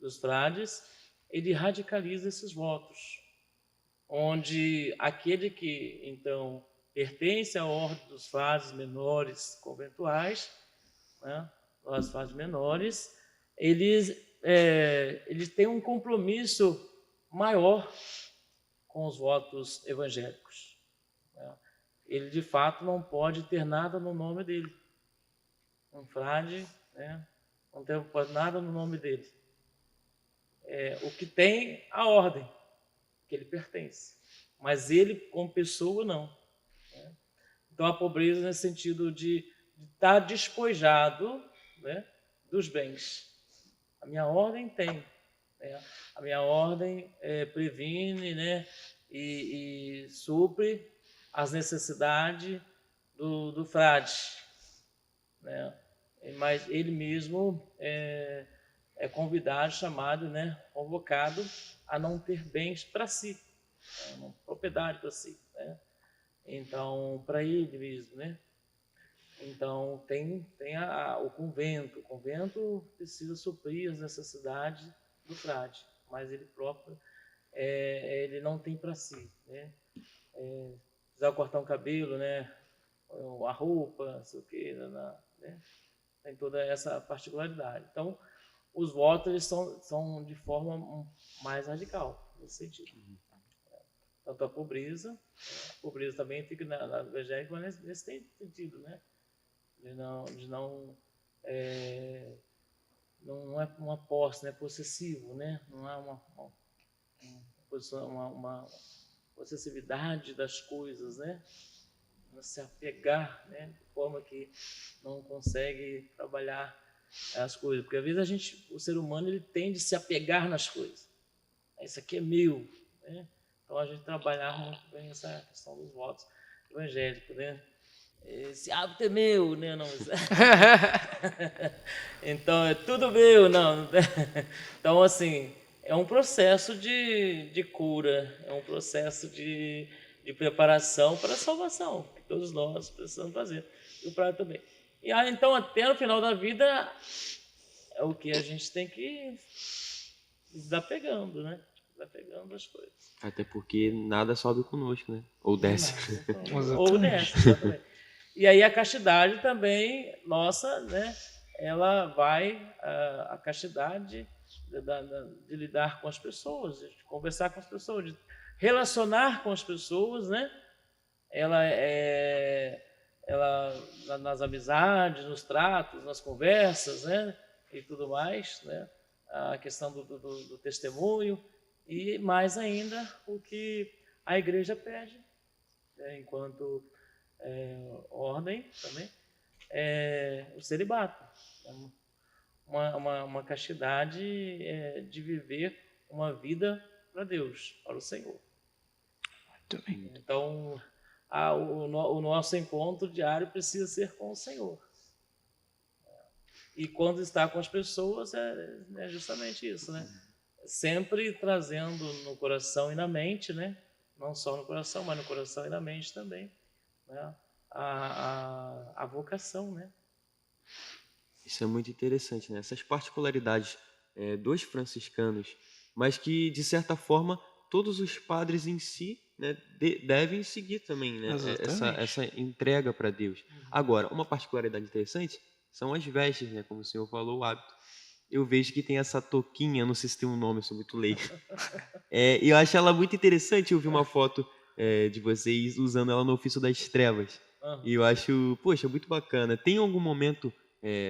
Dos frades, ele radicaliza esses votos, onde aquele que, então, pertence à ordem dos frades menores conventuais, né? As frades menores, eles têm um compromisso maior com os votos evangélicos. Né? Ele, de fato, não pode ter nada no nome dele. Um frade, né, não pode nada no nome dele. O que tem a ordem, que ele pertence. Mas ele, como pessoa, não. Né? Então, a pobreza nesse sentido de estar despojado, né, dos bens. A minha ordem tem. Né? A minha ordem previne, né, e supre as necessidades do frade. Né? Mas ele mesmo é convidado, chamado, né, convocado a não ter bens para si, uma propriedade para si. Né? Então, para ele mesmo, né? Então, tem o convento. O convento precisa suprir as necessidades do frade, mas ele próprio, ele não tem para si. Né? Precisar cortar um cabelo, né? A roupa, não sei o quê, né? Tem toda essa particularidade. Então, os votos eles são de forma mais radical, nesse sentido. Tanto a pobreza também fica na evangélica, mas nesse sentido, né? Não é uma posse, né? Possessivo, né? Não é uma possessividade das coisas, né? Não se apegar, né? De forma que não consegue trabalhar as coisas. Porque às vezes o ser humano ele tende a se apegar nas coisas. Isso aqui é meu, né? Então a gente trabalhar muito bem essa questão dos votos evangélicos, né? Esse hábito é meu, né? Não, então é tudo meu, não. Então, assim, é um processo de cura, é um processo de preparação para a salvação, que todos nós precisamos fazer. E o prato também. E aí, então, até no final da vida, é o que a gente tem que ir desapegando, né? Desapegando as coisas. Até porque nada sobe conosco, né? Ou desce. Ou desce, exatamente. E aí a castidade também, nossa, né? Ela vai, a castidade de lidar com as pessoas, de conversar com as pessoas, de relacionar com as pessoas, né? Ela nas amizades, nos tratos, nas conversas, né? E tudo mais, né? A questão do testemunho e mais ainda o que a igreja pede, né? Enquanto ordem também, o celibato, uma castidade de viver uma vida para Deus, para o Senhor. Então, o nosso encontro diário precisa ser com o Senhor. E quando está com as pessoas, é justamente isso, né? Sempre trazendo no coração e na mente, né? Não só no coração, mas no coração e na mente também, né? A vocação, né? Isso é muito interessante, né? Essas particularidades dos franciscanos, mas que, de certa forma, todos os padres em si, né, devem seguir também, né? Essa entrega para Deus. Agora, uma particularidade interessante são as vestes, né? Como o senhor falou, o hábito. Eu vejo que tem essa touquinha, não sei se tem um nome, eu sou muito leigo. E eu acho ela muito interessante. Eu vi uma foto de vocês usando ela no ofício das trevas. E eu acho, poxa, muito bacana. Tem algum momento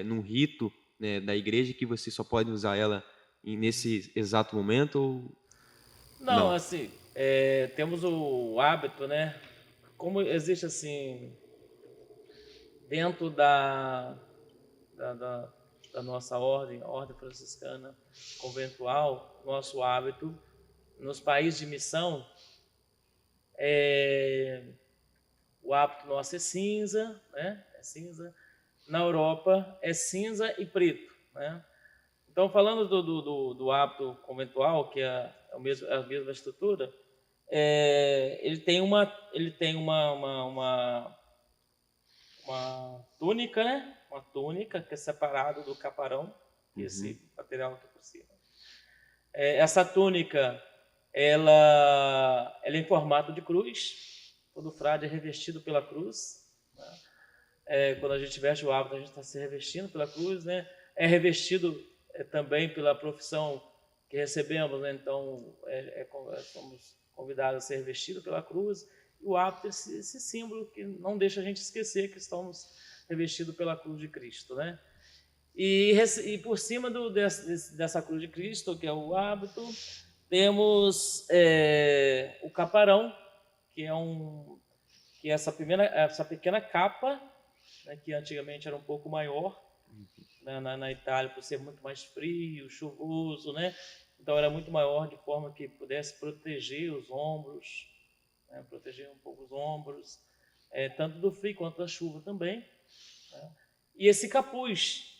num rito, né, da igreja que você só pode usar ela nesse exato momento? Ou... Não, assim, temos o hábito, né? Como existe assim dentro da nossa ordem, a ordem franciscana conventual, nosso hábito, nos países de missão, o hábito nosso é cinza, né? É cinza. Na Europa é cinza e preto, né? Então, falando do hábito conventual, que é a mesma estrutura, ele tem uma túnica, né? Uma túnica que é separada do caparão, esse material aqui por cima. Essa túnica, ela é em formato de cruz. Todo frade é revestido pela cruz, né? Quando a gente veste o hábito, a gente está se revestindo pela cruz, né? É revestido também pela profissão que recebemos, né? Então somos convidados a ser revestidos pela cruz. E o hábito é esse símbolo que não deixa a gente esquecer que estamos revestidos pela cruz de Cristo, né? E por cima dessa cruz de Cristo, que é o hábito, temos o caparão, que é essa pequena capa, né, que antigamente era um pouco maior, né, na Itália, por ser muito mais frio, chuvoso, né? Então era muito maior, de forma que pudesse proteger os ombros, né, proteger um pouco os ombros, tanto do frio quanto da chuva também, né? E esse capuz,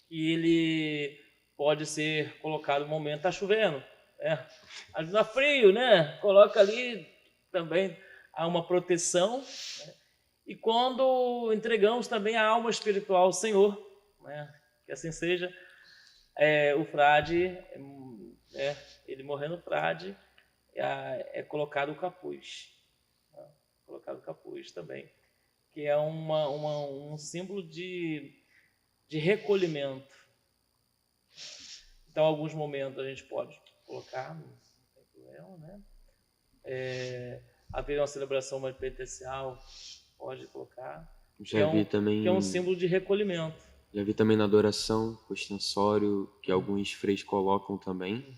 que ele pode ser colocado no momento está chovendo, está frio, né? Coloca ali também há uma proteção, né? E quando entregamos também a alma espiritual ao Senhor, né? Que assim seja, o frade, ele morrendo frade, é colocado o capuz, né? Colocado o capuz também, que é um símbolo de recolhimento. Então, em alguns momentos a gente pode colocar, não tem problema, né? Haver uma celebração mais penitencial, pode colocar. Já vi também. Que é um símbolo de recolhimento. Já vi também na adoração, o ostensório, que alguns freios colocam também.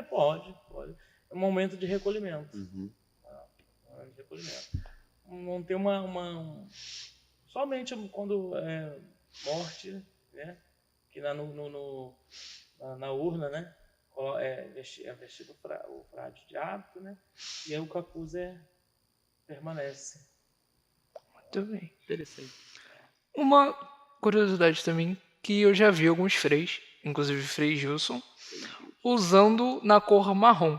Pode. É um momento de recolhimento. De recolhimento. Não tem somente quando é morte, né? Que na urna, né? É vestido o frade de hábito, né? E aí o capuz permanece. Muito bem. Interessante. Uma curiosidade também, que eu já vi alguns freis, inclusive Frei Gilson, usando na cor marrom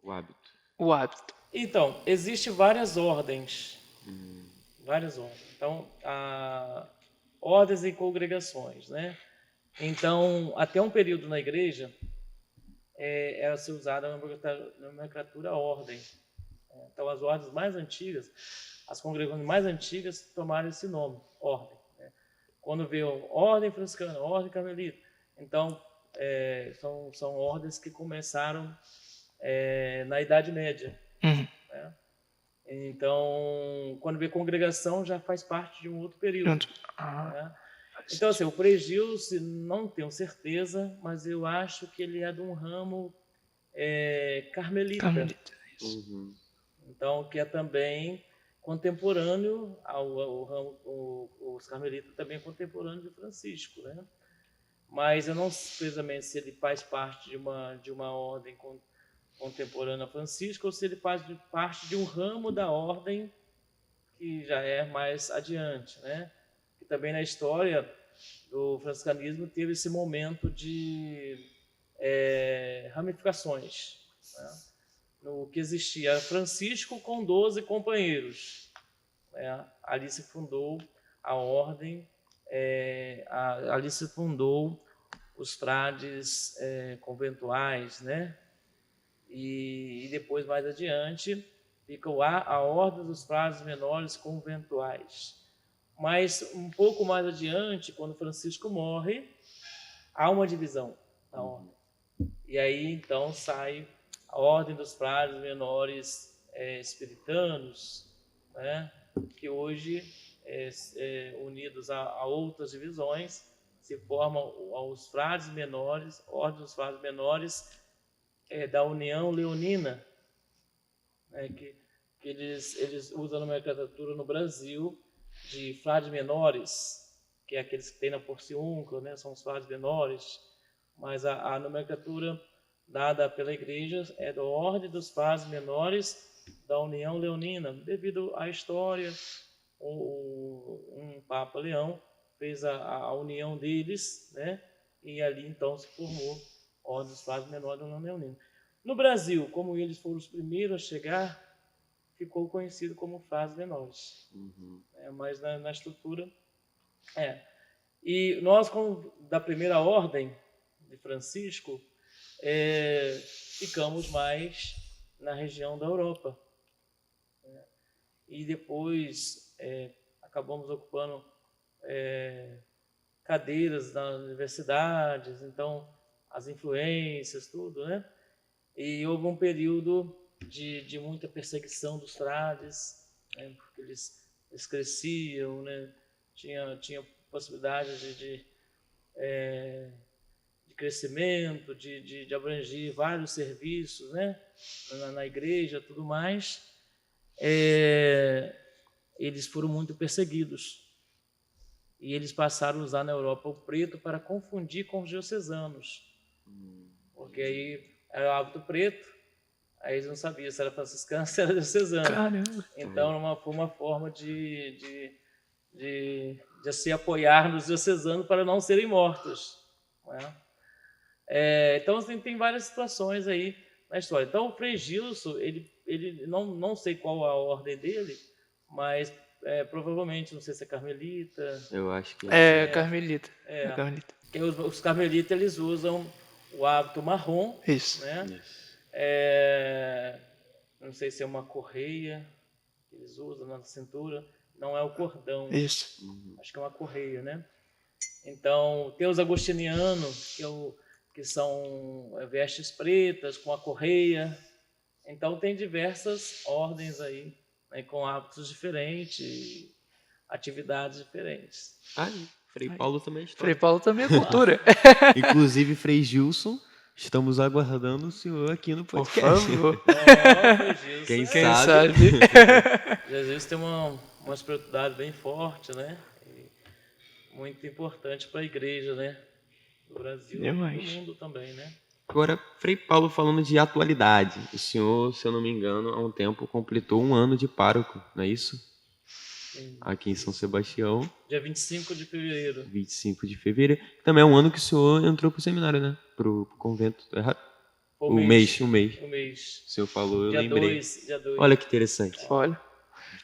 O hábito. o hábito. Então, existem várias ordens. Várias ordens. Então, ordens e congregações, né? Então, até um período na igreja, era ser usada a nomenclatura ordem. Então, as ordens mais antigas, as congregações mais antigas tomaram esse nome, ordem, né? Quando veio ordem franciscana, ordem carmelita, então são ordens que começaram na Idade Média, né? Então, quando vê congregação, já faz parte de um outro período, né? Então, assim, o Frei Gilson, não tenho certeza, mas eu acho que ele é de um ramo carmelita. Então, que é também contemporâneo ao ramo, os carmelitas também é contemporâneo de Francisco, né? Mas eu não sei precisamente se ele faz parte de uma ordem contemporânea a Francisco ou se ele faz parte de um ramo da ordem que já é mais adiante, né? Que também na história do franciscanismo teve esse momento de ramificações, né? No que existia Francisco com 12 companheiros, né? Ali se fundou a ordem, ali se fundou os frades conventuais, né? E depois, mais adiante, fica a ordem dos frades menores conventuais. Mas um pouco mais adiante, quando Francisco morre, há uma divisão na ordem. E aí, então, sai a ordem dos frades menores espiritanos, né? Que hoje, unidos a outras divisões, se formam os frades menores, ordem dos frades menores da União Leonina, né? Que eles usam a nomenclatura no Brasil de frades menores, que é aqueles que tem na Porciúncula, né? São os frades menores, mas a nomenclatura dada pela Igreja é da Ordem dos Frades Menores da União Leonina, devido à história. Um Papa Leão fez a união deles, né? E ali então se formou a Ordem dos Frades Menores da União Leonina. No Brasil, como eles foram os primeiros a chegar, ficou conhecido como frades menores. Mas na estrutura E nós, da primeira ordem de Francisco, ficamos mais na região da Europa. E depois acabamos ocupando cadeiras nas universidades, então as influências, tudo, né? E houve um período de muita perseguição dos frades, né? Porque eles cresciam, né? Tinha possibilidade de crescimento, de abranger vários serviços, né? Na igreja, tudo mais. Eles foram muito perseguidos. E eles passaram a usar na Europa o preto para confundir com os diocesanos. Porque aí era o hábito preto, aí eles não sabiam se era franciscano, se era diocesano. Caramba. Então foi uma forma de se apoiar nos diocesanos para não serem mortos. Né? Então tem várias situações aí na história. Então o Frei Gilson, ele não sei qual a ordem dele, mas provavelmente, não sei se é carmelita. Eu acho que Carmelita. Carmelita. Que os carmelitas eles usam o hábito marrom, Isso. né? Não sei se é uma correia que eles usam na cintura, não é o cordão. Isso. Acho que é uma correia, né? Então, tem os agostinianos, que são vestes pretas com a correia. Então, tem diversas ordens aí, né, com hábitos diferentes, atividades diferentes. Frei Paulo também é Frei história. Paulo também é cultura. Inclusive, Frei Gilson, estamos aguardando o senhor aqui no Por podcast. favor. Quem Quem sabe? sabe? Jesus tem uma espiritualidade bem forte, né? E muito importante para a igreja, né? Do Brasil e do mundo também, né? Agora, Frei Paulo, falando de atualidade, o senhor, se eu não me engano, há um tempo completou 1 ano de pároco, não é isso? Aqui em São Sebastião. Dia 25 de fevereiro. 25 de fevereiro. Também é um ano que o senhor entrou para o seminário, né? Para o convento. Errado? O mês. O mês. O senhor falou, eu dia lembrei. Dia 2. Olha que interessante. Olha.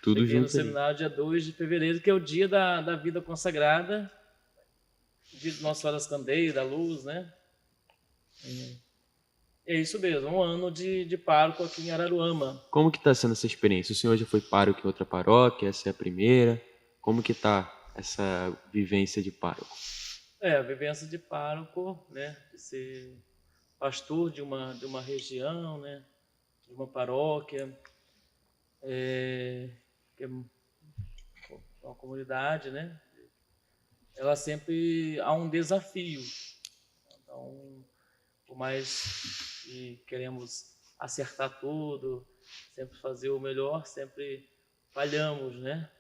Tudo Cheguei junto no seminário dia 2 de fevereiro, que é o dia da vida consagrada, dia de Nossa Senhora das Candeias, da Luz, né? É isso mesmo, 1 ano de pároco aqui em Araruama. Como que está sendo essa experiência? O senhor já foi pároco em outra paróquia? Essa é a primeira? Como que está essa vivência de pároco? A vivência de pároco, né? De ser pastor de uma região, né? De uma paróquia, que é uma comunidade, né? Ela sempre há um desafio. Então, por mais que queremos acertar tudo, sempre fazer o melhor, sempre falhamos, né?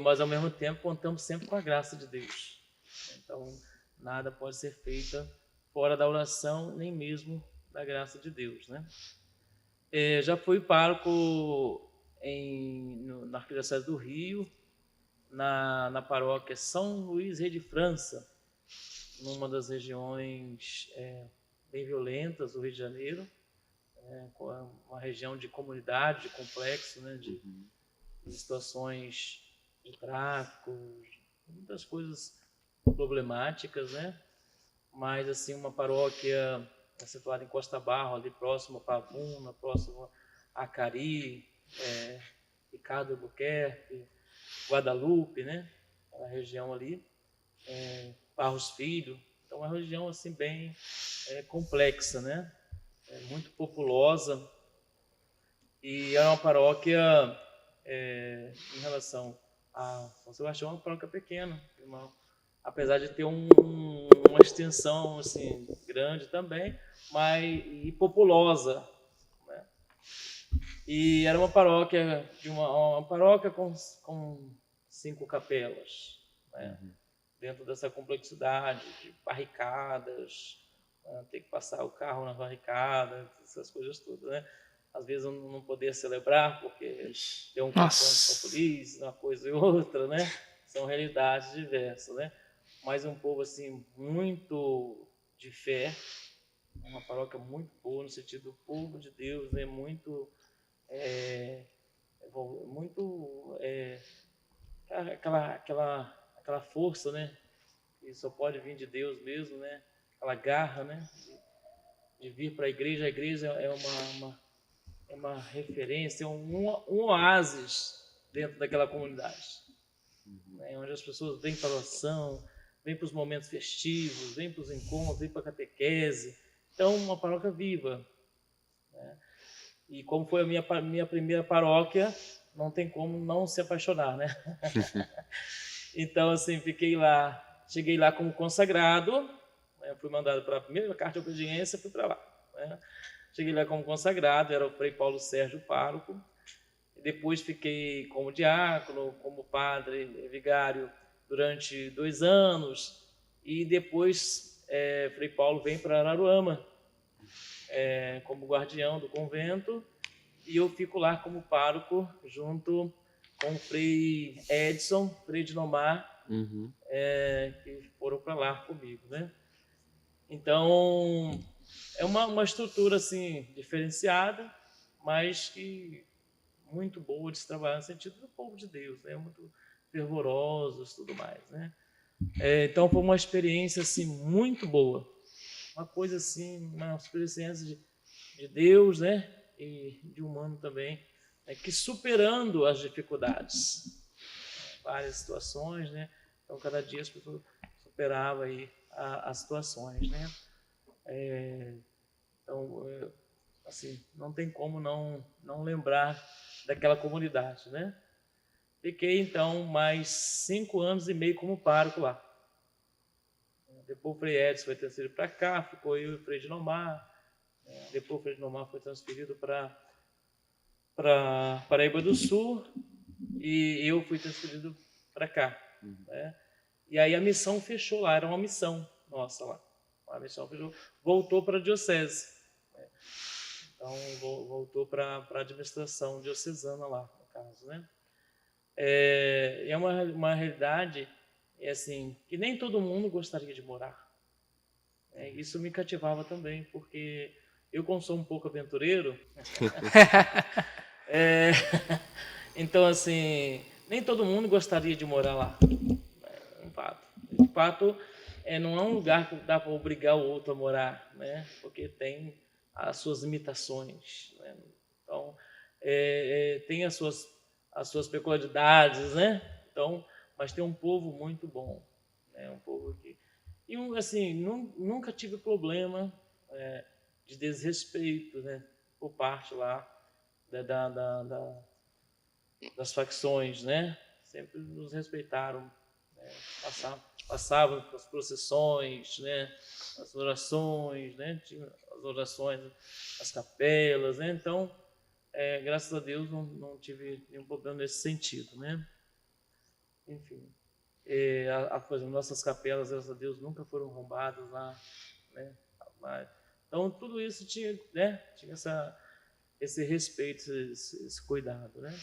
Mas ao mesmo tempo contamos sempre com a graça de Deus. Então, nada pode ser feito fora da oração, nem mesmo da graça de Deus, né? Já fui pároco na Arquidiocese do Rio, na paróquia São Luís Rei de França, numa das regiões bem violentas do Rio de Janeiro, uma região de comunidade, de complexo, né, de situações de tráfico, muitas coisas problemáticas, né? Mas assim, uma paróquia situada em Costa Barro, ali próximo a Pavuna, próximo a Acari, Ricardo Albuquerque, Guadalupe, né? A região ali, Barros Filho. Então, é uma região assim bem complexa, né? Muito populosa. E é uma paróquia, em relação a São Sebastião, é uma paróquia pequena, apesar de ter uma extensão assim grande também, e populosa, né? E era uma paróquia uma paróquia com 5 capelas, né? Dentro dessa complexidade de barricadas, né? Ter que passar o carro na barricada, essas coisas todas, né? Às vezes eu não poder celebrar porque tem um confronto com a Nossa. polícia, uma coisa e outra, né? São realidades diversas, né? Mas um povo assim muito de fé, uma paróquia muito boa no sentido do povo de Deus, né? Muito aquela força, né? Que só pode vir de Deus mesmo, né? Aquela garra, né? De vir para a igreja é uma referência, um oásis dentro daquela comunidade, né? Onde as pessoas vêm para a oração, vêm para os momentos festivos, vêm para os encontros, vêm para a catequese. Então, uma paróquia viva, né? E como foi a minha primeira paróquia, não tem como não se apaixonar, né? Então, assim, cheguei lá como consagrado, né? Fui mandado para a primeira carta de obediência, fui para lá, né? Cheguei lá como consagrado, era o Frei Paulo Sérgio pároco. Depois fiquei como diácono, como padre vigário durante 2 anos. E depois Frei Paulo vem para Araruama como guardião do convento. E eu fico lá como pároco junto com o Frei Edson, Frei Dinomar, que foram para lá comigo, né? Então, é uma estrutura assim diferenciada, mas que muito boa de se trabalhar no sentido do povo de Deus, né? Muito fervorosos, tudo mais, né? Então foi uma experiência assim muito boa, uma coisa assim, uma experiência de Deus, né? E de humano também, né? Que superando as dificuldades, várias situações, né? Então cada dia as pessoas superavam aí as situações, né? Então, assim, não tem como não lembrar daquela comunidade, né? Fiquei, então, mais 5 anos e meio como pároco lá. Depois o Frei Edson foi transferido para cá, ficou eu e o Frei Dinomar. Depois o Frei Dinomar foi transferido para Paraíba do Sul e eu fui transferido para cá, né? E aí a missão fechou lá, era uma missão nossa lá. A missão fechou, voltou para a diocese. Então, voltou para a administração diocesana lá, no caso, né? É uma realidade assim, que nem todo mundo gostaria de morar. Isso me cativava também, porque eu, como sou um pouco aventureiro, então, assim, nem todo mundo gostaria de morar lá. É um fato. De fato, não é um lugar que dá para obrigar o outro a morar, né? Porque tem as suas limitações, né? Então, tem as suas peculiaridades, né? Então, mas tem um povo muito bom, né? Um povo que... E, assim, nunca tive problema de desrespeito, né? Por parte lá das facções, né? Sempre nos respeitaram, né? Passavam as procissões, né? As orações, né? Tinha as orações, as capelas, né? Então, graças a Deus não tive nenhum problema nesse sentido, né? Enfim, nossas capelas, graças a Deus, nunca foram roubadas lá, né? Então, tudo isso tinha, né? Tinha esse respeito, esse cuidado, né?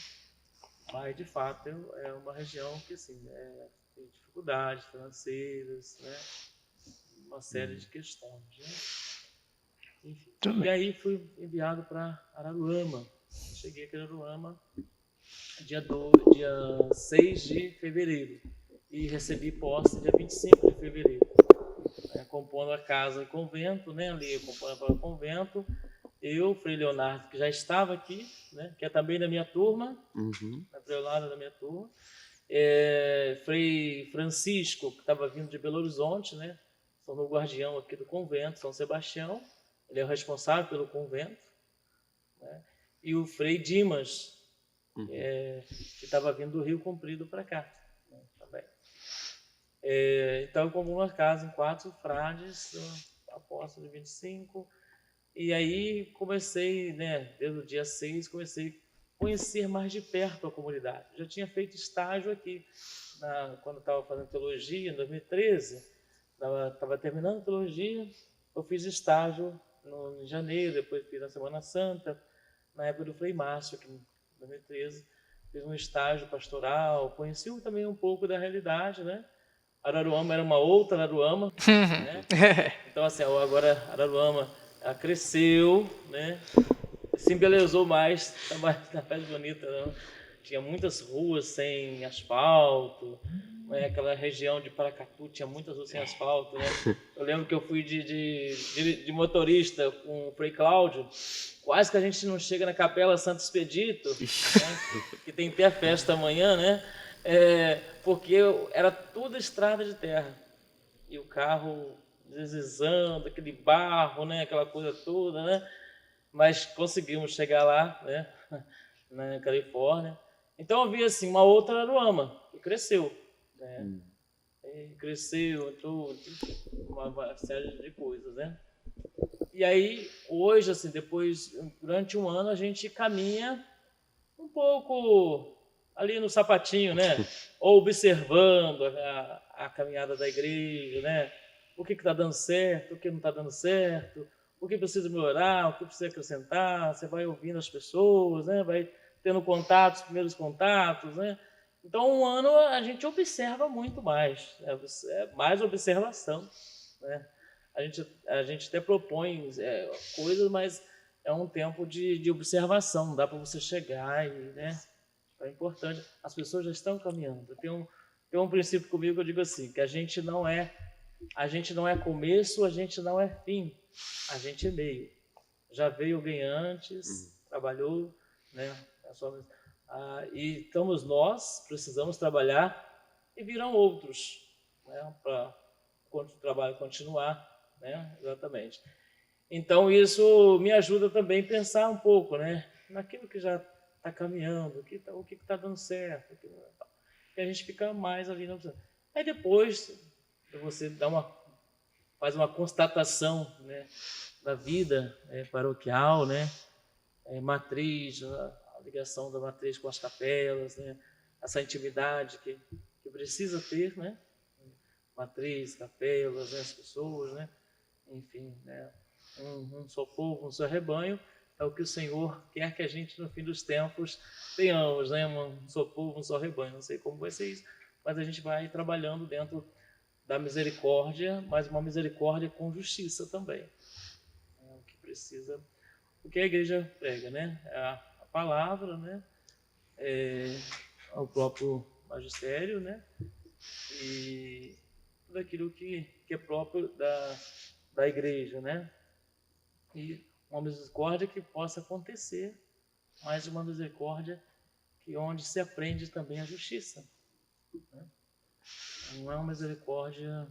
Mas, de fato, é uma região que, assim, tem dificuldades financeiras, né? Uma série de questões, né? Enfim. E aí fui enviado para Araruama. Cheguei aqui em Araruama dia 6 de fevereiro e recebi posse dia 25 de fevereiro. Compondo a casa e convento, né? Ali compondo para o convento. Eu, Frei Leonardo, que já estava aqui, né? Que é também da minha turma, Frei Leonardo da minha turma. Frei Francisco, que estava vindo de Belo Horizonte, né? Sou o guardião aqui do convento, São Sebastião. Ele é o responsável pelo convento, né? E o Frei Dimas, que estava vindo do Rio Comprido para cá, né? Também. Então, eu comprei uma casa em 4 frades, apóstolo de 25. E aí comecei, né, desde o dia 6, comecei conhecer mais de perto a comunidade. Eu já tinha feito estágio aqui, quando estava fazendo teologia, em 2013, estava terminando teologia, eu fiz estágio em janeiro, depois fiz na Semana Santa, na época do Frei Márcio, aqui em 2013, fiz um estágio pastoral, conheci também um pouco da realidade, né? Araruama era uma outra Araruama, né? Então, assim, agora Araruama cresceu, né? Se embelezou mais, tá mais bonita, não? Tinha muitas ruas sem asfalto, né? Aquela região de Paracatu tinha muitas ruas sem asfalto, né? Eu lembro que eu fui de motorista com o Frei Cláudio, quase que a gente não chega na Capela Santo Expedito, né? Que tem até festa amanhã, né? Porque era tudo estrada de terra e o carro deslizando, aquele barro, né? Aquela coisa toda, né? Mas conseguimos chegar lá, né? Na Califórnia. Então eu vi assim uma outra Aruama que cresceu, né? E cresceu, entrou uma série de coisas, né? E aí hoje, assim, durante um ano a gente caminha um pouco ali no sapatinho, né? Ou observando a caminhada da igreja, né? O que está dando certo, o que não está dando certo, o que precisa melhorar, o que precisa acrescentar. Você vai ouvindo as pessoas, né? Vai tendo contatos, primeiros contatos, né? Então, um ano a gente observa muito mais, né? É mais observação, né? A gente até propõe coisas, mas é um tempo de observação, não dá para você chegar e, né? É importante. As pessoas já estão caminhando. Tem um princípio comigo que eu digo assim, que a gente não é começo, a gente não é fim, a gente é meio. Já veio alguém antes, trabalhou, né? E estamos nós, precisamos trabalhar e virão outros, né? Para o trabalho continuar, né? Exatamente. Então isso me ajuda também a pensar um pouco, né? Naquilo que já está caminhando, o que está dando certo, que a gente fica mais ali. Aí depois você faz uma constatação, né, da vida paroquial, né, matriz, a ligação da matriz com as capelas, né, essa intimidade que precisa ter, né, matriz, capelas, né, as pessoas, né, enfim, né, um só povo, um só rebanho, é o que o Senhor quer que a gente, no fim dos tempos, tenhamos, né, um só povo, um só rebanho. Não sei como vai ser isso, mas a gente vai trabalhando dentro da misericórdia, mas uma misericórdia com justiça também. O que precisa, o que a igreja prega, né? A palavra, né? O próprio magistério, né? E tudo aquilo que é próprio da igreja, né? E uma misericórdia que possa acontecer, mas uma misericórdia onde se aprende também a justiça, né? Não é uma misericórdia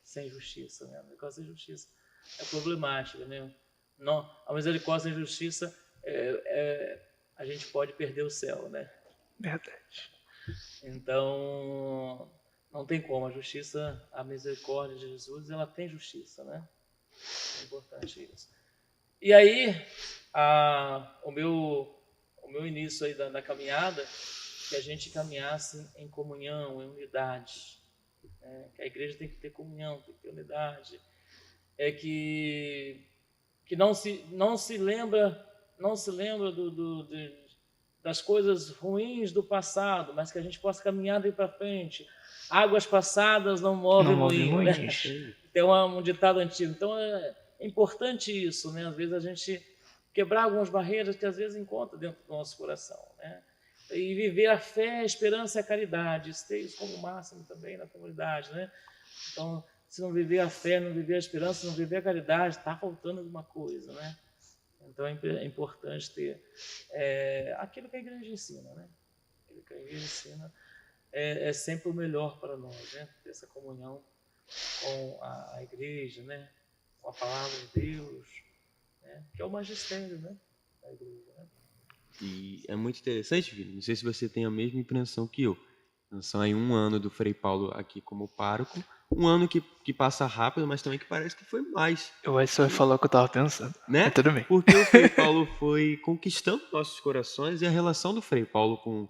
sem justiça, né? A misericórdia sem justiça é problemática, né? Não, a misericórdia sem justiça a gente pode perder o céu, né? Verdade. Então não tem como. A justiça, a misericórdia de Jesus, ela tem justiça, né? É importante isso. E aí o meu início aí da caminhada, que a gente caminhasse em comunhão, em unidade. Que a igreja tem que ter comunhão, tem que ter unidade. Que não se lembra das coisas ruins do passado, mas que a gente possa caminhar daí para frente. Águas passadas não movem moinho, né? Tem um ditado antigo. Então é importante isso, né? Às vezes a gente quebrar algumas barreiras que às vezes encontra dentro do nosso coração, né? E viver a fé, a esperança e a caridade, ter isso como máximo também na comunidade, né? Então, se não viver a fé, não viver a esperança, não viver a caridade, está faltando alguma coisa, né? Então é importante ter aquilo que a igreja ensina, né? Aquilo que a igreja ensina é sempre o melhor para nós, né? Ter essa comunhão com a igreja, né? Com a palavra de Deus, né? Que é o magistério, né? Da igreja, né? E é muito interessante, Vini, não sei se você tem a mesma impressão que eu. São aí um ano do Frei Paulo aqui como pároco, um ano que passa rápido, mas também que parece que foi mais, Eu acho que você vai falar o que eu tava pensando. né? Mas tudo bem. Porque o Frei Paulo foi conquistando nossos corações e a relação do Frei Paulo com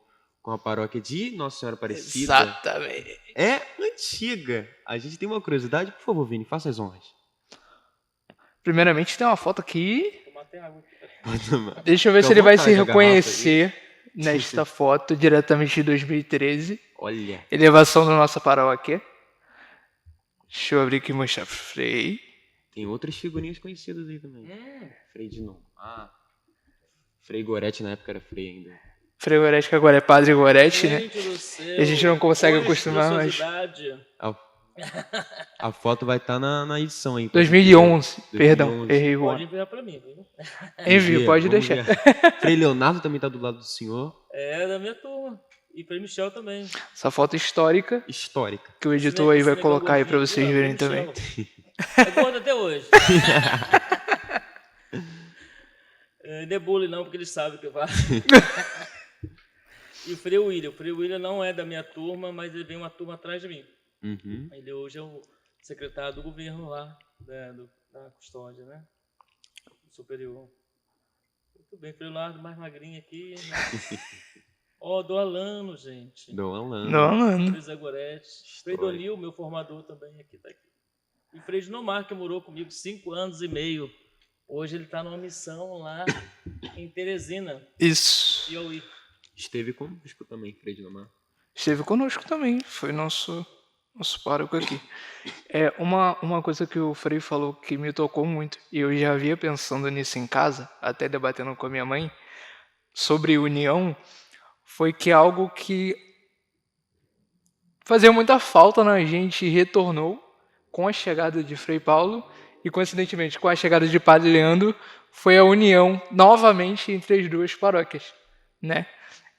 a paróquia de Nossa Senhora Aparecida Exatamente. é antiga. A gente tem uma curiosidade, por favor, Vini, faça as honras. Primeiramente tem uma foto aqui. Tomar até água aqui. Deixa eu ver Fica se à ele vai se vontade, a garrafa reconhecer nesta foto diretamente de 2013. Olha, Elevação da nossa paróquia. Deixa eu abrir aqui e mostrar pro Frei. tem outras figurinhas conhecidas aí também. Frei de novo. Frei Gorete na época era Frei ainda. Frei Gorete, que agora é Padre Gorete, né? Gente do céu, E a gente não consegue acostumar, mas... monstruosidade. A foto vai estar na edição aí. 2011, perdão, 2011. errei o Pode ano. enviar pra mim, viu? Envio, pode Vamos deixar. ver. Frei Leonardo também tá do lado do senhor. É da minha turma. E Frei Michel também. Essa foto histórica Histórica. que o editor aí vai Esse colocar aí pra negócio vocês aqui, ó, verem Frei também. Michel. É gordo até hoje. Debule não, porque ele sabe que vai. E o Frei William. O Frei William não é da minha turma, mas ele vem uma turma atrás de mim. Uhum. Ele hoje é o secretário do governo lá, da custódia, né? Superior. Muito bem, Frei Leonardo mais magrinho aqui. Né? Ó, do Alano, gente. Dom Alano. Não, mano. Frei Zé Gorete. Frei Donil, meu formador também aqui, tá aqui. E Frei Ginomar, que morou comigo 5 anos e meio. Hoje ele está numa missão lá em Teresina, Isso. Piauí. Esteve conosco também, Frei de Nomar. Esteve conosco também, foi nosso pároco aqui. É uma coisa que o Frei falou que me tocou muito, e eu já havia pensando nisso em casa, até debatendo com a minha mãe, sobre união, foi que algo que fazia muita falta na gente retornou com a chegada de Frei Paulo e, coincidentemente, com a chegada de Padre Leandro, foi a união novamente entre as duas paróquias, né?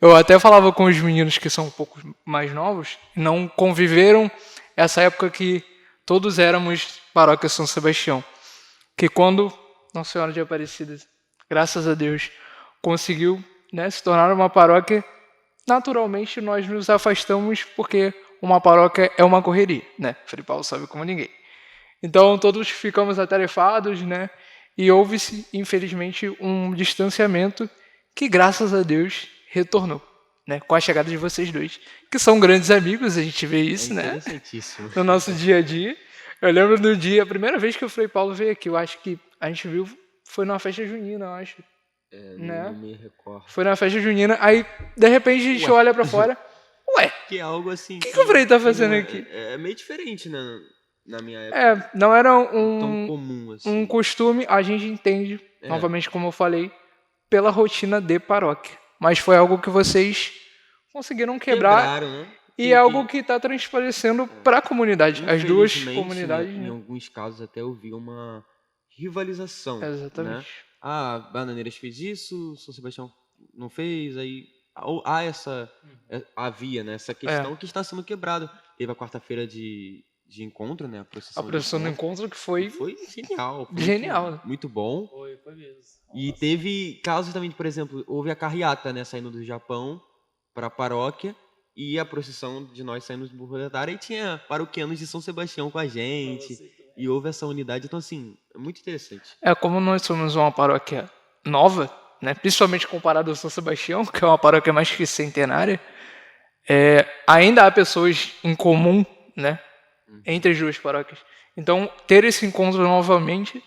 Eu até falava com os meninos que são um pouco mais novos, não conviveram essa época que todos éramos paróquia São Sebastião. Que quando Nossa Senhora de Aparecida, graças a Deus, conseguiu, né, se tornar uma paróquia, naturalmente nós nos afastamos porque uma paróquia é uma correria, né? Frei Paulo sabe como ninguém. Então todos ficamos atarefados, né? E houve-se, infelizmente, um distanciamento que, graças a Deus, retornou, né? Com a chegada de vocês dois, que são grandes amigos, a gente vê isso, né? Interessantíssimo. No nosso dia a dia. Eu lembro do dia, a primeira vez que o Frei Paulo veio aqui, eu acho que a gente viu, foi numa festa junina, eu acho. Né? Não me recordo. Foi na festa junina, aí de repente a gente olha pra fora, ué, Que é algo assim. o que o Frei tá fazendo aqui? É meio diferente na minha época. Não era Tão comum assim. um costume, a gente entende, novamente como eu falei, pela rotina de paróquia. Mas foi algo que vocês conseguiram quebrar Quebraram, né? e é algo que está transparecendo para a comunidade. As duas Infelizmente, comunidades. Em Né? alguns casos até eu vi uma rivalização. Exatamente. Né? Ah, Bananeiras fez isso, São Sebastião não fez, aí há havia, né, essa questão que está sendo quebrada. Teve a quarta-feira de encontro, né, a procissão do encontro que foi genial. Foi genial. muito bom. Foi mesmo. E teve casos também, por exemplo, houve a carreata, né, saindo do Japão para a paróquia e a procissão de nós saindo do Burro da Área e tinha paroquianos de São Sebastião com a gente. E houve essa unidade, então assim, é muito interessante. Como nós somos uma paróquia nova, né, principalmente comparado ao São Sebastião, que é uma paróquia mais que centenária, ainda há pessoas em comum, né, entre as duas paróquias. Então, ter esse encontro novamente,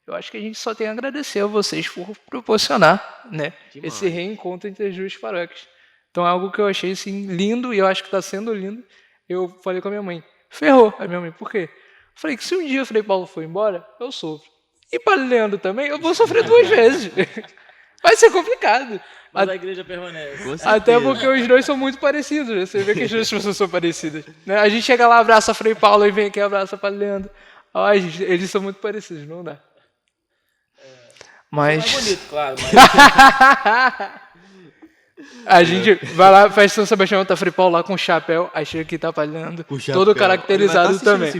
eu acho que a gente só tem a agradecer a vocês por proporcionar, né, esse reencontro entre as duas paróquias. Então, é algo que eu achei assim, lindo e eu acho que está sendo lindo. Eu falei com a minha mãe, ferrou. A minha mãe, por quê? Eu falei que se um dia o Frei Paulo for embora, eu sofro. E Padre Leandro também, eu vou sofrer 2 vezes. Vai ser complicado. Mas a igreja permanece. Até porque os dois são muito parecidos. Né? Você vê que as duas pessoas são parecidas. Né? A gente chega lá, abraça Frei Paulo e vem aqui e abraça Padre Leandro. Ai, gente, eles são muito parecidos, não dá. Mas... É bonito, claro. Mas... A gente vai lá, faz São Sebastião, tá Frei Paulo lá com o chapéu, aí chega aqui tá Padre Leandro, todo caracterizado também.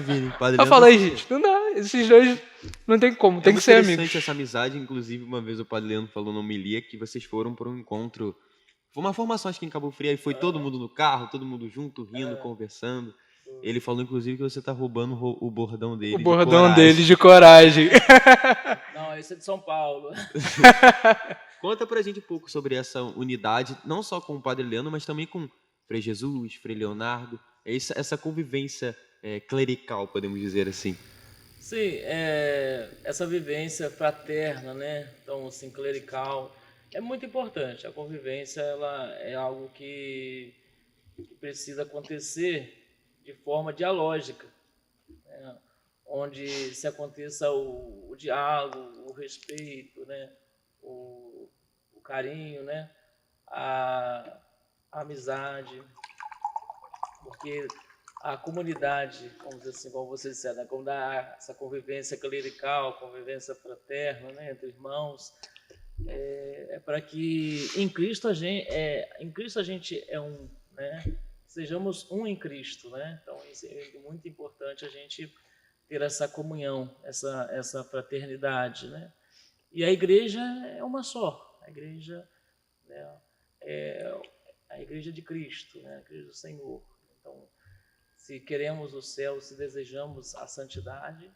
Eu falei, gente, não dá, esses dois não tem como, tem que ser amigos. É interessante essa amizade, inclusive uma vez o Padre Leandro falou na homilia que vocês foram para um encontro, foi uma formação acho que em Cabo Frio, aí foi todo mundo no carro, todo mundo junto, rindo, conversando. Ele falou, inclusive, que você tá roubando o bordão dele. O de bordão coragem. dele de coragem. Não, esse é de São Paulo. Conta pra gente um pouco sobre essa unidade, não só com o Padre Leandro, mas também com Frei Jesus, Frei Leonardo, essa convivência clerical, podemos dizer assim. Sim, essa vivência fraterna, né? Então, assim, clerical, é muito importante. A convivência, ela é algo que precisa acontecer de forma dialógica, né? Onde se aconteça o diálogo, o respeito, né? O carinho, né? A amizade, porque a comunidade, vamos dizer assim, como você disse, né? Como dá essa convivência clerical, convivência fraterna, né? Entre irmãos, para que em Cristo a gente é um, né? Sejamos um em Cristo, né? Então isso é muito importante, a gente ter essa comunhão, essa fraternidade, né? E a igreja é uma só, a igreja, né, é a igreja de Cristo, né? A igreja do Senhor. Então, se queremos o céu, se desejamos a santidade,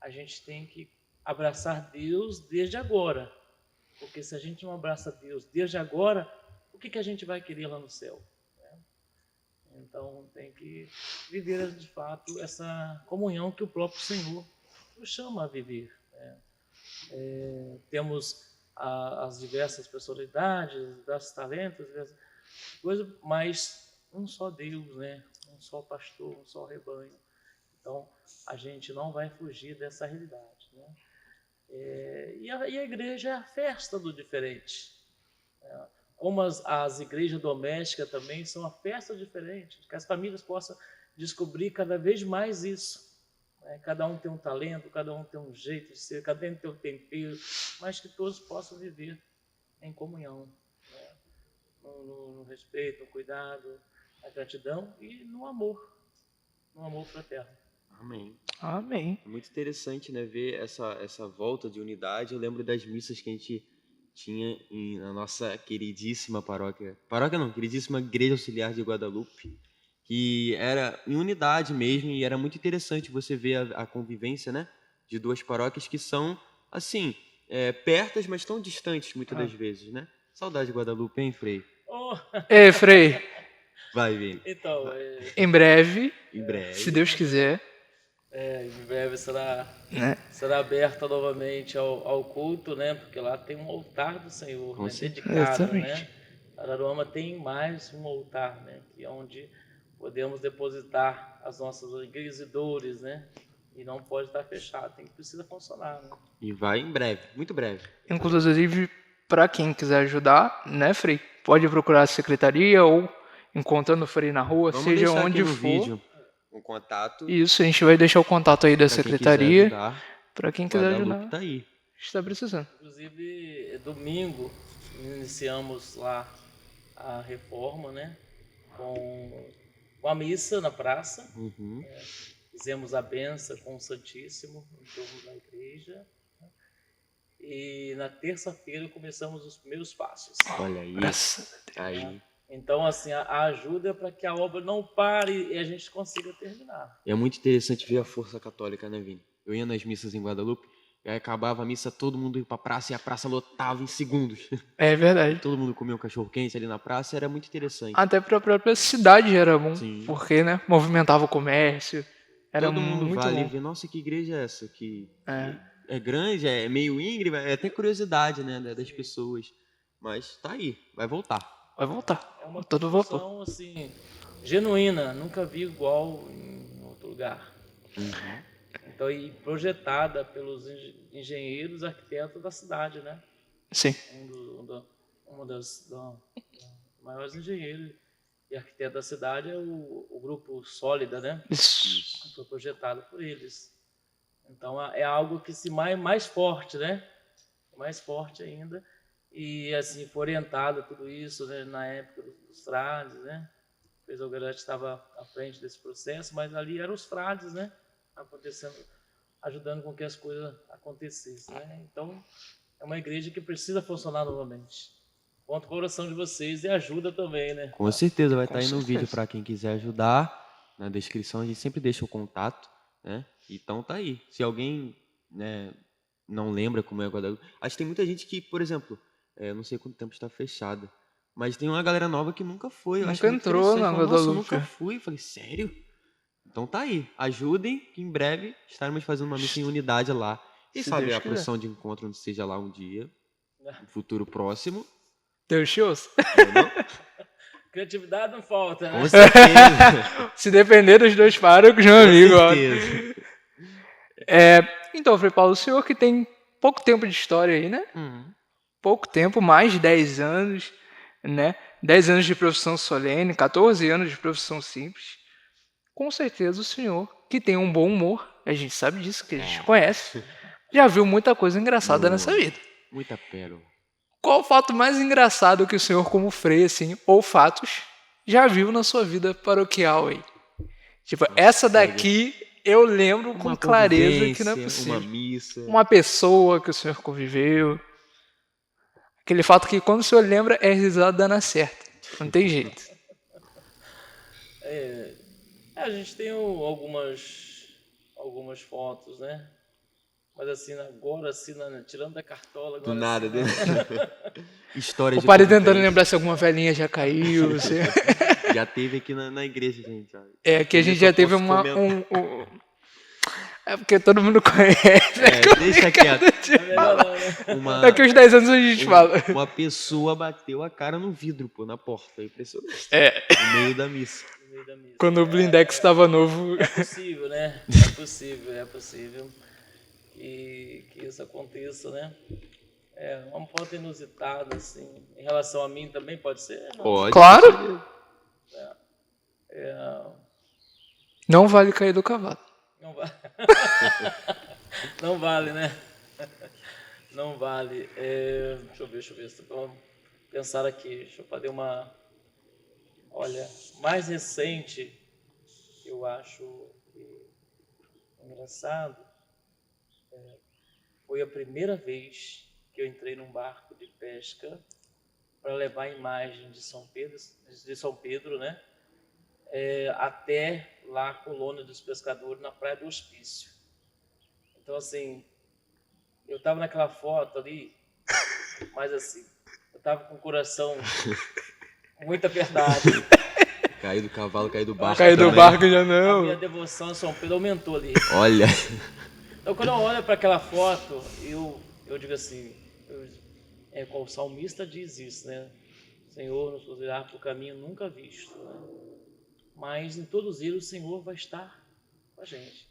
a gente tem que abraçar Deus desde agora. Porque se a gente não abraça Deus desde agora, o que a gente vai querer lá no céu? Né? Então tem que viver de fato essa comunhão que o próprio Senhor nos chama a viver. Né? Temos as diversas personalidades, diversos talentos, diversas coisas, mas um só Deus, né? Um só pastor, um só rebanho. Então a gente não vai fugir dessa realidade. Né? E a igreja é a festa do diferente. Como as igrejas domésticas também são a festa diferente, que as famílias possam descobrir cada vez mais isso. Cada um tem um talento, cada um tem um jeito de ser, cada um tem um tempero, mas que todos possam viver em comunhão, né? no respeito, no cuidado, na gratidão e no amor fraterno. Amém. Amém. É muito interessante, né, ver essa volta de unidade. Eu lembro das missas que a gente tinha na nossa queridíssima queridíssima Igreja Auxiliar de Guadalupe, que era em unidade mesmo, e era muito interessante você ver a convivência, né, de duas paróquias que são, assim, pertas, mas tão distantes muitas das vezes, né? Saudade de Guadalupe, hein, Frei? Oh, Ei, Frei, Vai, Vini. então, em breve, Em breve. se Deus quiser, em breve será né? aberta novamente ao culto, né? Porque lá tem um altar do Senhor, Com né? certeza. Dedicado, Exatamente. né? Araruama tem mais um altar, né? Que é onde podemos depositar as nossas igrejas e dores, né? E não pode estar fechado, precisa funcionar, né? E vai em breve, muito breve. Inclusive, para quem quiser ajudar, né, Frei? Pode procurar a secretaria ou encontrando o Frei na rua, Vamos seja deixar onde aqui no for. vídeo o contato. Isso, a gente vai deixar o contato aí da Pra quem quiser secretaria. ajudar, Para quem quiser Guadalupe ajudar, tá aí. está precisando. Inclusive, domingo, iniciamos lá a reforma, né? Com a missa na praça. Uhum. Fizemos a benção com o Santíssimo em torno da igreja. E na terça-feira começamos os primeiros passos. Olha aí. Graças Aí. Então, assim, a ajuda é para que a obra não pare e a gente consiga terminar. É muito interessante ver a força católica, né, Vini? Eu ia nas missas em Guadalupe, e aí acabava a missa, todo mundo ia pra praça e a praça lotava em segundos. É verdade. Todo mundo comia um cachorro-quente ali na praça, era muito interessante. Até para a própria cidade era bom, Sim. porque, né, movimentava o comércio. Era Todo mundo muito vai ali bom. ver, nossa, que igreja é essa? Que É. grande, é meio íngreme, é até curiosidade, né, das pessoas. Mas tá aí, vai voltar. Vai voltar. É uma Todo vapor. construção, assim, genuína, nunca vi igual em outro lugar. Uhum. Então, e projetada pelos engenheiros, arquitetos da cidade, né? Sim. Uma das maiores engenheiros e arquitetos da cidade é o grupo Sólida, né? Isso. Foi projetado por eles. Então é algo que se mais forte, né? Mais forte ainda. E assim, foi orientado tudo isso, né? Na época dos frades, né? O Frei Algarete estava à frente desse processo, mas ali eram os frades, né? Acontecendo, ajudando com que as coisas acontecessem, né? Então é uma igreja que precisa funcionar novamente. Conto com a oração de vocês e ajuda também, né? Com certeza vai Com estar aí no certeza. vídeo para quem quiser ajudar. na descrição, a gente sempre deixa o contato, né? Então tá aí. Se alguém, né, não lembra como é a Guadalupe... Acho que tem muita gente que, por exemplo, não sei quanto tempo está fechada, mas tem uma galera nova que nunca foi. Eu acho Nunca muito entrou interessante. na Fala, nossa, eu Guadalupe. nunca fui. Eu falei, sério? Então tá aí. Ajudem, que em breve estaremos fazendo uma missa em unidade lá. Quem Se sabe Deus a quiser. procissão de encontro não seja lá um dia, no futuro próximo. Deus te ouça. Entendeu? Criatividade não falta, né? Com certeza. Se depender dos dois párocos, meu Com amigo. ó. certeza. Então, Frei Paulo, o senhor que tem pouco tempo de história aí, né? Pouco tempo, mais de 10 anos, né? 10 anos de profissão solene, 14 anos de profissão simples. Com certeza o senhor, que tem um bom humor, a gente sabe disso, que a gente conhece, já viu muita coisa engraçada nessa vida. Muita pérola. Qual o fato mais engraçado que o senhor, como frei, assim, ou fatos, já viu na sua vida paroquial aí? Tipo, essa daqui eu lembro com Uma clareza que não é convivência, possível. uma missa. Uma pessoa que o senhor conviveu. Aquele fato que quando o senhor lembra é risada na certa. Não tem jeito. A gente tem algumas fotos, né? Mas assim, agora, assim, tirando da cartola... Agora, Do nada, assim, Histórias O de padre tentando convivência. lembrar se alguma velhinha já caiu. Assim. Já teve aqui na igreja, gente. ó. É que a gente Isso eu já teve posso uma... comentar. É porque todo mundo conhece. Deixa quieto. é melhor não, né? Daqui uns 10 anos a gente fala. Uma pessoa bateu a cara no vidro, pô, na porta. Impressionante. É, No meio da missa. No meio da missa. quando o blindex estava novo. É possível, né? É possível que isso aconteça, né? É uma foto inusitada, assim. Em relação a mim também pode ser? Não. Pode. Claro. Não vale cair do cavalo. Não vale. Não vale, né? Não vale. Deixa eu ver. Vamos pensar aqui. Deixa eu fazer uma... Olha, mais recente, eu acho engraçado, foi a primeira vez que eu entrei num barco de pesca para levar a imagem de São Pedro, né? Até lá a colônia dos pescadores na Praia do Hospício. Então, assim, eu estava naquela foto ali, mas assim, eu estava com o coração muito apertado. Cair do cavalo, cair do barco. Cair do também. barco já A minha não. devoção a São Pedro aumentou ali. Olha. Então, quando eu olho para aquela foto, eu digo assim, o salmista diz isso, né? Senhor, nos conduzirá por caminho nunca visto, né? Mas em todos eles o Senhor vai estar com a gente.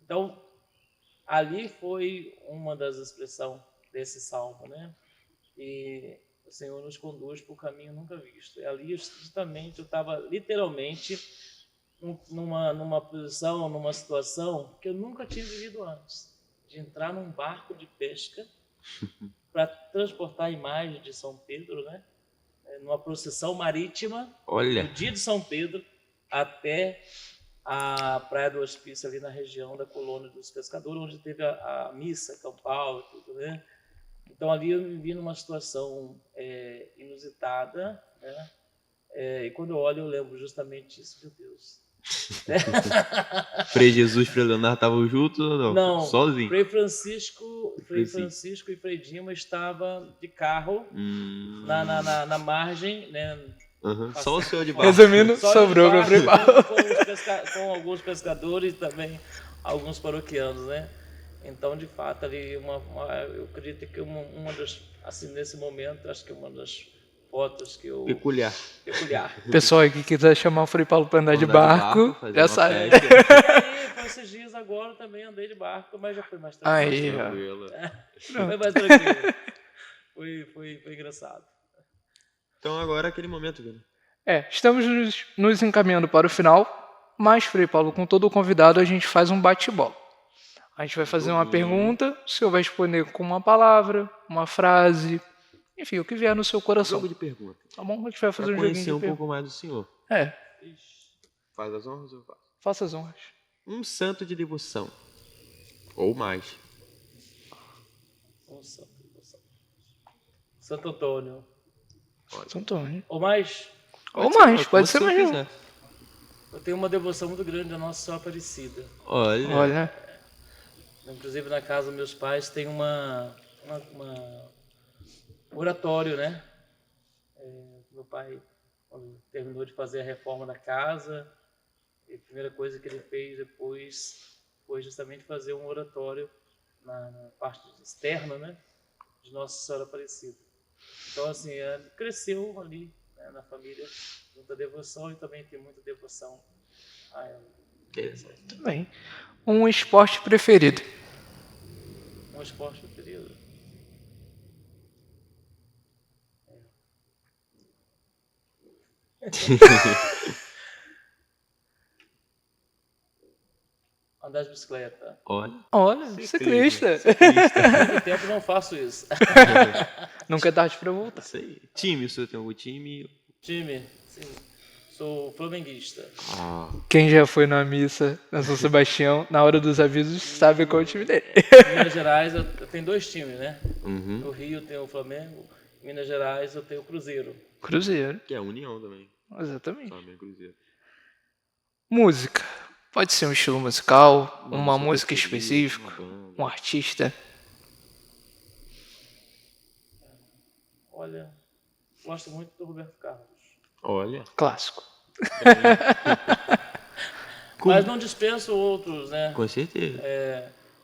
Então, ali foi uma das expressões desse salmo, né? E o Senhor nos conduz por caminho nunca visto. E ali, justamente, eu estava literalmente numa posição, numa situação que eu nunca tinha vivido antes, de entrar num barco de pesca para transportar a imagem de São Pedro, né? Numa procissão marítima, Olha. no dia de São Pedro, até a Praia do Hospício, ali na região da colônia dos pescadores, onde teve a missa campal e tudo, né? Então ali eu me vi numa situação inusitada, né? E quando eu olho eu lembro justamente isso, meu Deus. Frei Jesus e Frei Leonardo estavam juntos ou não? Não, Sozinho? Frei Francisco e Frei Dima estavam de carro na margem, né? Uhum. Só o senhor de barco. Resumindo, Só de sobrou para barco, Frei Paulo. com alguns pescadores e também alguns paroquianos, né? Então, de fato, ali eu acredito que uma das, assim, nesse momento, acho que uma das fotos que eu... Peculiar. Pessoal aí que quiser chamar o Frei Paulo para andar de Andar de barco, fazer já uma sabe. pesca. E aí, com esses dias agora, também andei de barco, mas já foi mais tranquilo. Aí, ó. Tranquilo. Foi mais tranquilo. Foi engraçado. Então agora é aquele momento, Vini. Estamos nos encaminhando para o final, mas, Frei Paulo, com todo o convidado, a gente faz um bate-bola. A gente vai fazer uma pergunta, o senhor vai responder com uma palavra, uma frase, enfim, o que vier no seu coração. Jogo de pergunta. Tá bom? A gente vai fazer Pra um joguinho conhecer de um pergunta. pouco mais do senhor. Faz as honras ou faz? Faça as honras. Um santo de devoção. Ou mais. Santo Antônio. Santo Antônio. Ou mais? Ou mais, pode Quanto ser o senhor mais um. quiser. Eu tenho uma devoção muito grande à Nossa Senhora Aparecida. Olha, Olha, Inclusive na casa dos meus pais tem uma oratório, né? Meu pai, quando terminou de fazer a reforma da casa, a primeira coisa que ele fez depois foi justamente fazer um oratório na parte externa, né? De Nossa Senhora Aparecida. Então, assim, cresceu ali, né, na família, muita devoção, e também tem muita devoção a ela. tudo bem. Um esporte preferido. Um esporte preferido. Andar de bicicleta. olha. Olha, ciclista. Há muito tempo não faço isso. Nunca é tarde pra voltar. Isso aí. Time, o senhor tem algum time? Time, sim. Sou flamenguista. Ah, Quem já foi na missa na São Sebastião, na hora dos avisos, sabe qual é o time dele. Em Minas Gerais eu tenho dois times, né? uhum. No Rio tem o Flamengo, em Minas Gerais eu tenho o Cruzeiro. Cruzeiro, Que é a União também. exatamente. Flamengo Cruzeiro. Música. Pode ser um estilo musical, uma música preferida, específica, uma banda. um artista. Olha, gosto muito do Roberto Carlos. Olha. Clássico. Mas não dispenso outros, né? Com certeza.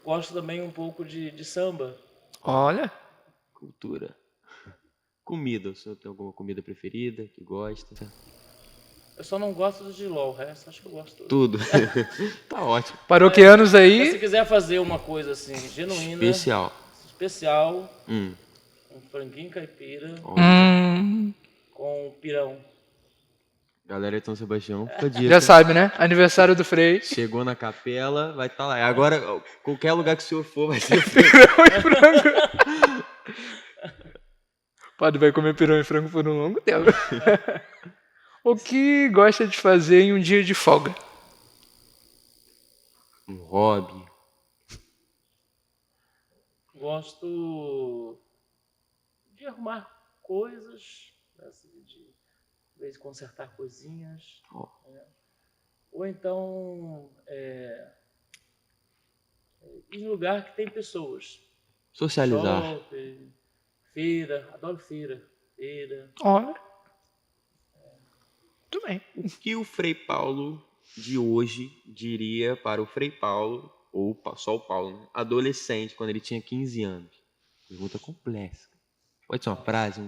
Gosto também um pouco de samba. Olha, Cultura. Comida, o senhor tem alguma comida preferida que gosta? Eu só não gosto de Giló, o resto acho que eu gosto. Tudo. Tá ótimo. paroquianos Mas se aí, quiser fazer uma coisa assim, genuína, especial, Hum. um franguinho caipira hum, com pirão. Galera de São Sebastião, fica a dica. já sabe, né? Aniversário do Frei. Chegou na capela, vai estar lá. Agora, qualquer lugar que o senhor for, vai ser Pirão e frango. O padre vai comer pirão e frango por um longo tempo. O que gosta de fazer em um dia de folga? um hobby. Gosto de arrumar coisas, né, assim, de vez consertar coisinhas. Ó. Né? Ou então ir em lugar que tem pessoas. Socializar. Shopping, feira, adoro feira. Feira. Olha. Tudo bem. O que o Frei Paulo de hoje diria para o Frei Paulo, ou só o Paulo, né? Adolescente, quando ele tinha 15 anos? Pergunta complexa. Pode ser uma frase, O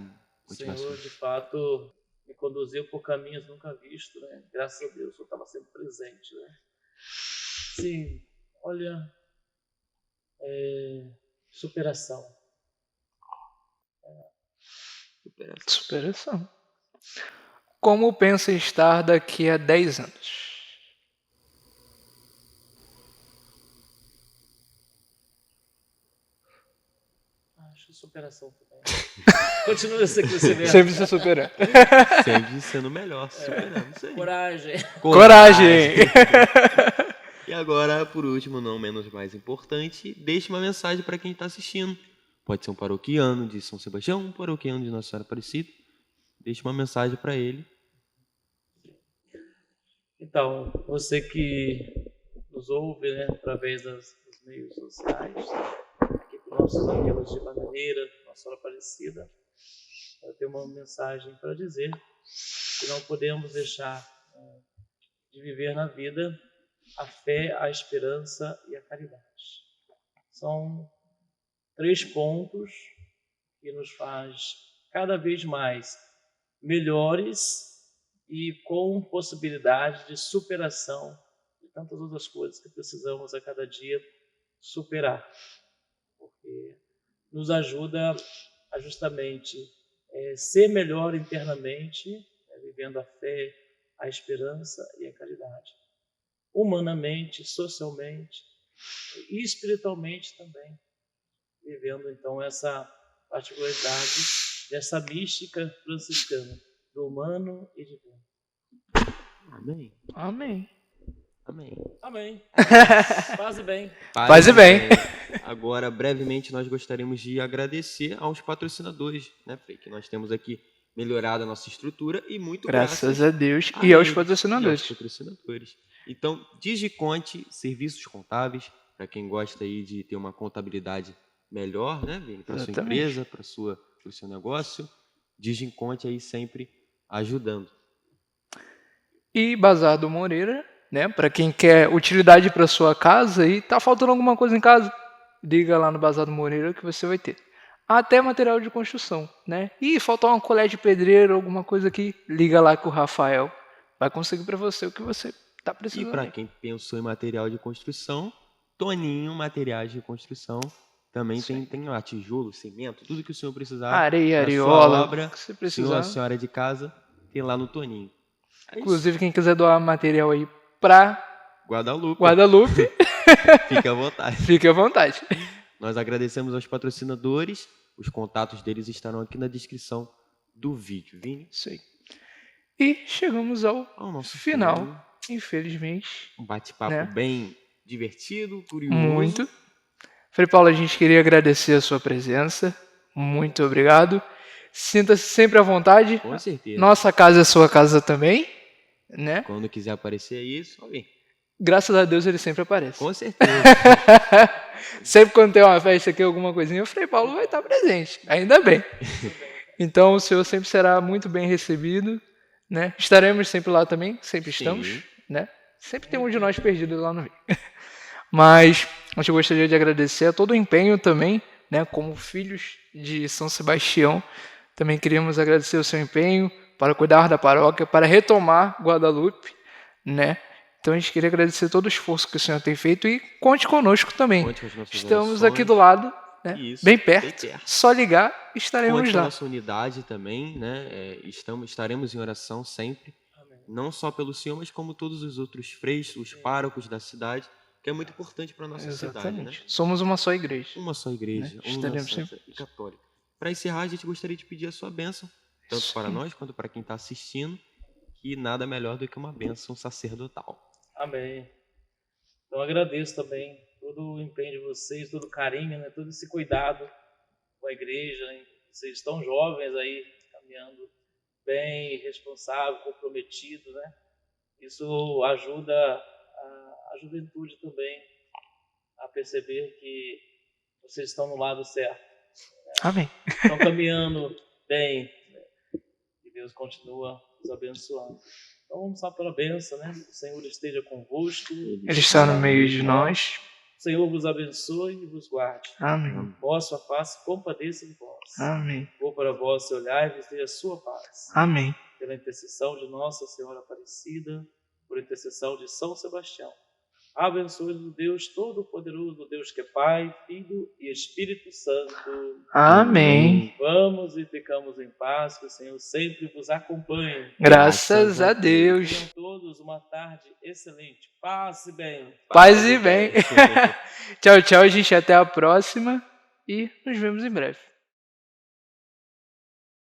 motivação. Senhor, de fato, me conduziu por caminhos nunca vistos, né? Graças a Deus, o Senhor estava sempre presente, né? Sim, olha, superação. Superação. Superação. Como pensa em estar daqui a 10 anos? Acho que superação também. Continua esse crescimento. Sempre se superando. Sempre sendo melhor, superando isso aí. Coragem. Coragem! E agora, por último, não menos mais importante, deixe uma mensagem para quem está assistindo. Pode ser um paroquiano de São Sebastião, um paroquiano de Nossa Senhora Aparecida. Deixe uma mensagem para ele. Então, você que nos ouve, né, através dos meios sociais, aqui com nossos amigos de Bananeira, Nossa Senhora Aparecida, eu tenho uma mensagem para dizer que não podemos deixar de viver na vida a fé, a esperança e a caridade. São 3 pontos que nos faz cada vez mais melhores e com possibilidade de superação de tantas outras coisas que precisamos a cada dia superar. Porque nos ajuda a justamente ser melhor internamente, vivendo a fé, a esperança e a caridade. Humanamente, socialmente e espiritualmente também, vivendo então essa particularidade dessa mística franciscana, do humano e divino. Amém. Amém. Amém. Amém. Paz e bem. Paz e bem. Agora, brevemente, nós gostaríamos de agradecer aos patrocinadores, né, Frei? Que nós temos aqui melhorado a nossa estrutura e muito Graças a Deus. a E aos eles patrocinadores. e aos patrocinadores. Então, Digiconte, serviços contábeis, para quem gosta aí de ter uma contabilidade melhor, né, Vini? Para sua Exatamente. empresa, para o seu negócio. Digiconte aí sempre ajudando. E Bazar do Moreira, né? Para quem quer utilidade para sua casa e tá faltando alguma coisa em casa, liga lá no Bazar do Moreira que você vai ter. Até material de construção, né? E faltou uma colher de pedreiro, alguma coisa aqui, liga lá que o Rafael vai conseguir para você o que você tá E precisando. para aí. quem pensou em material de construção, Toninho Materiais de Construção também tem lá tijolo, cimento, tudo que o senhor precisar. Areia, na sua areola, obra, o que você senhor, precisar. a senhora de casa, tem lá no Toninho. É isso. Inclusive, quem quiser doar material aí para Guadalupe, Guadalupe, fique à vontade. fique à vontade. Nós agradecemos aos patrocinadores, os contatos deles estarão aqui na descrição do vídeo, Vini. Isso aí. E chegamos ao nosso final, infelizmente. Um bate-papo né? bem divertido, curioso. Muito. Frei Paulo, a gente queria agradecer a sua presença. Muito obrigado. Sinta-se sempre à vontade. Com certeza. Nossa casa é sua casa também, né? Quando quiser aparecer aí, só vem. Graças a Deus ele sempre aparece. Com certeza. Sempre quando tem uma festa aqui, alguma coisinha, o Frei Paulo vai estar presente. Ainda bem. Então o senhor sempre será muito bem recebido, né? Estaremos sempre lá também, sempre estamos, Sim. né? Sempre tem um de nós perdido lá no Rio. Mas a gente gostaria de agradecer a todo o empenho também, né? Como filhos de São Sebastião, também queríamos agradecer o seu empenho para cuidar da paróquia, para retomar Guadalupe, né? Então a gente queria agradecer todo o esforço que o senhor tem feito e conte conosco também. Conte com as nossas Estamos orações. aqui do lado, né? Isso, bem perto. Só ligar e estaremos Conte com a lá. nossa unidade também, né? Estaremos em oração sempre. Amém. Não só pelo senhor, mas como todos os outros freis, os párocos da cidade, que é muito importante para a nossa cidade, né? Exatamente. Somos uma só igreja. Uma só igreja, Né? uma Estaremos santa e católica. Para encerrar, a gente gostaria de pedir a sua bênção, tanto Isso para aí. nós quanto para quem está assistindo, que nada melhor do que uma bênção sacerdotal. Amém. Então agradeço também todo o empenho de vocês, todo o carinho, né? Todo esse cuidado com a igreja. Né? Vocês estão jovens aí, caminhando bem, responsável, comprometido, né? Isso ajuda a juventude também a perceber que vocês estão no lado certo. Amém. Estão caminhando bem. Né? E Deus continua nos abençoando. Então vamos lá pela bênção, né? O Senhor esteja convosco. Ele está no meio de nós. O Senhor vos abençoe e vos guarde. Amém. Vossa face compadeça de vós. Amém. Vou para vós seu olhar e vos dê a sua paz. Amém. Pela intercessão de Nossa Senhora Aparecida, por intercessão de São Sebastião. Abençoe-vos o Deus Todo-Poderoso, o Deus que é Pai, Filho e Espírito Santo. Amém. Vamos e ficamos em paz, que o Senhor sempre vos acompanhe. Graças a Deus. Tenham todos uma tarde excelente. Paz e bem. Paz e bem. Tchau, tchau, gente. Até a próxima e nos vemos em breve.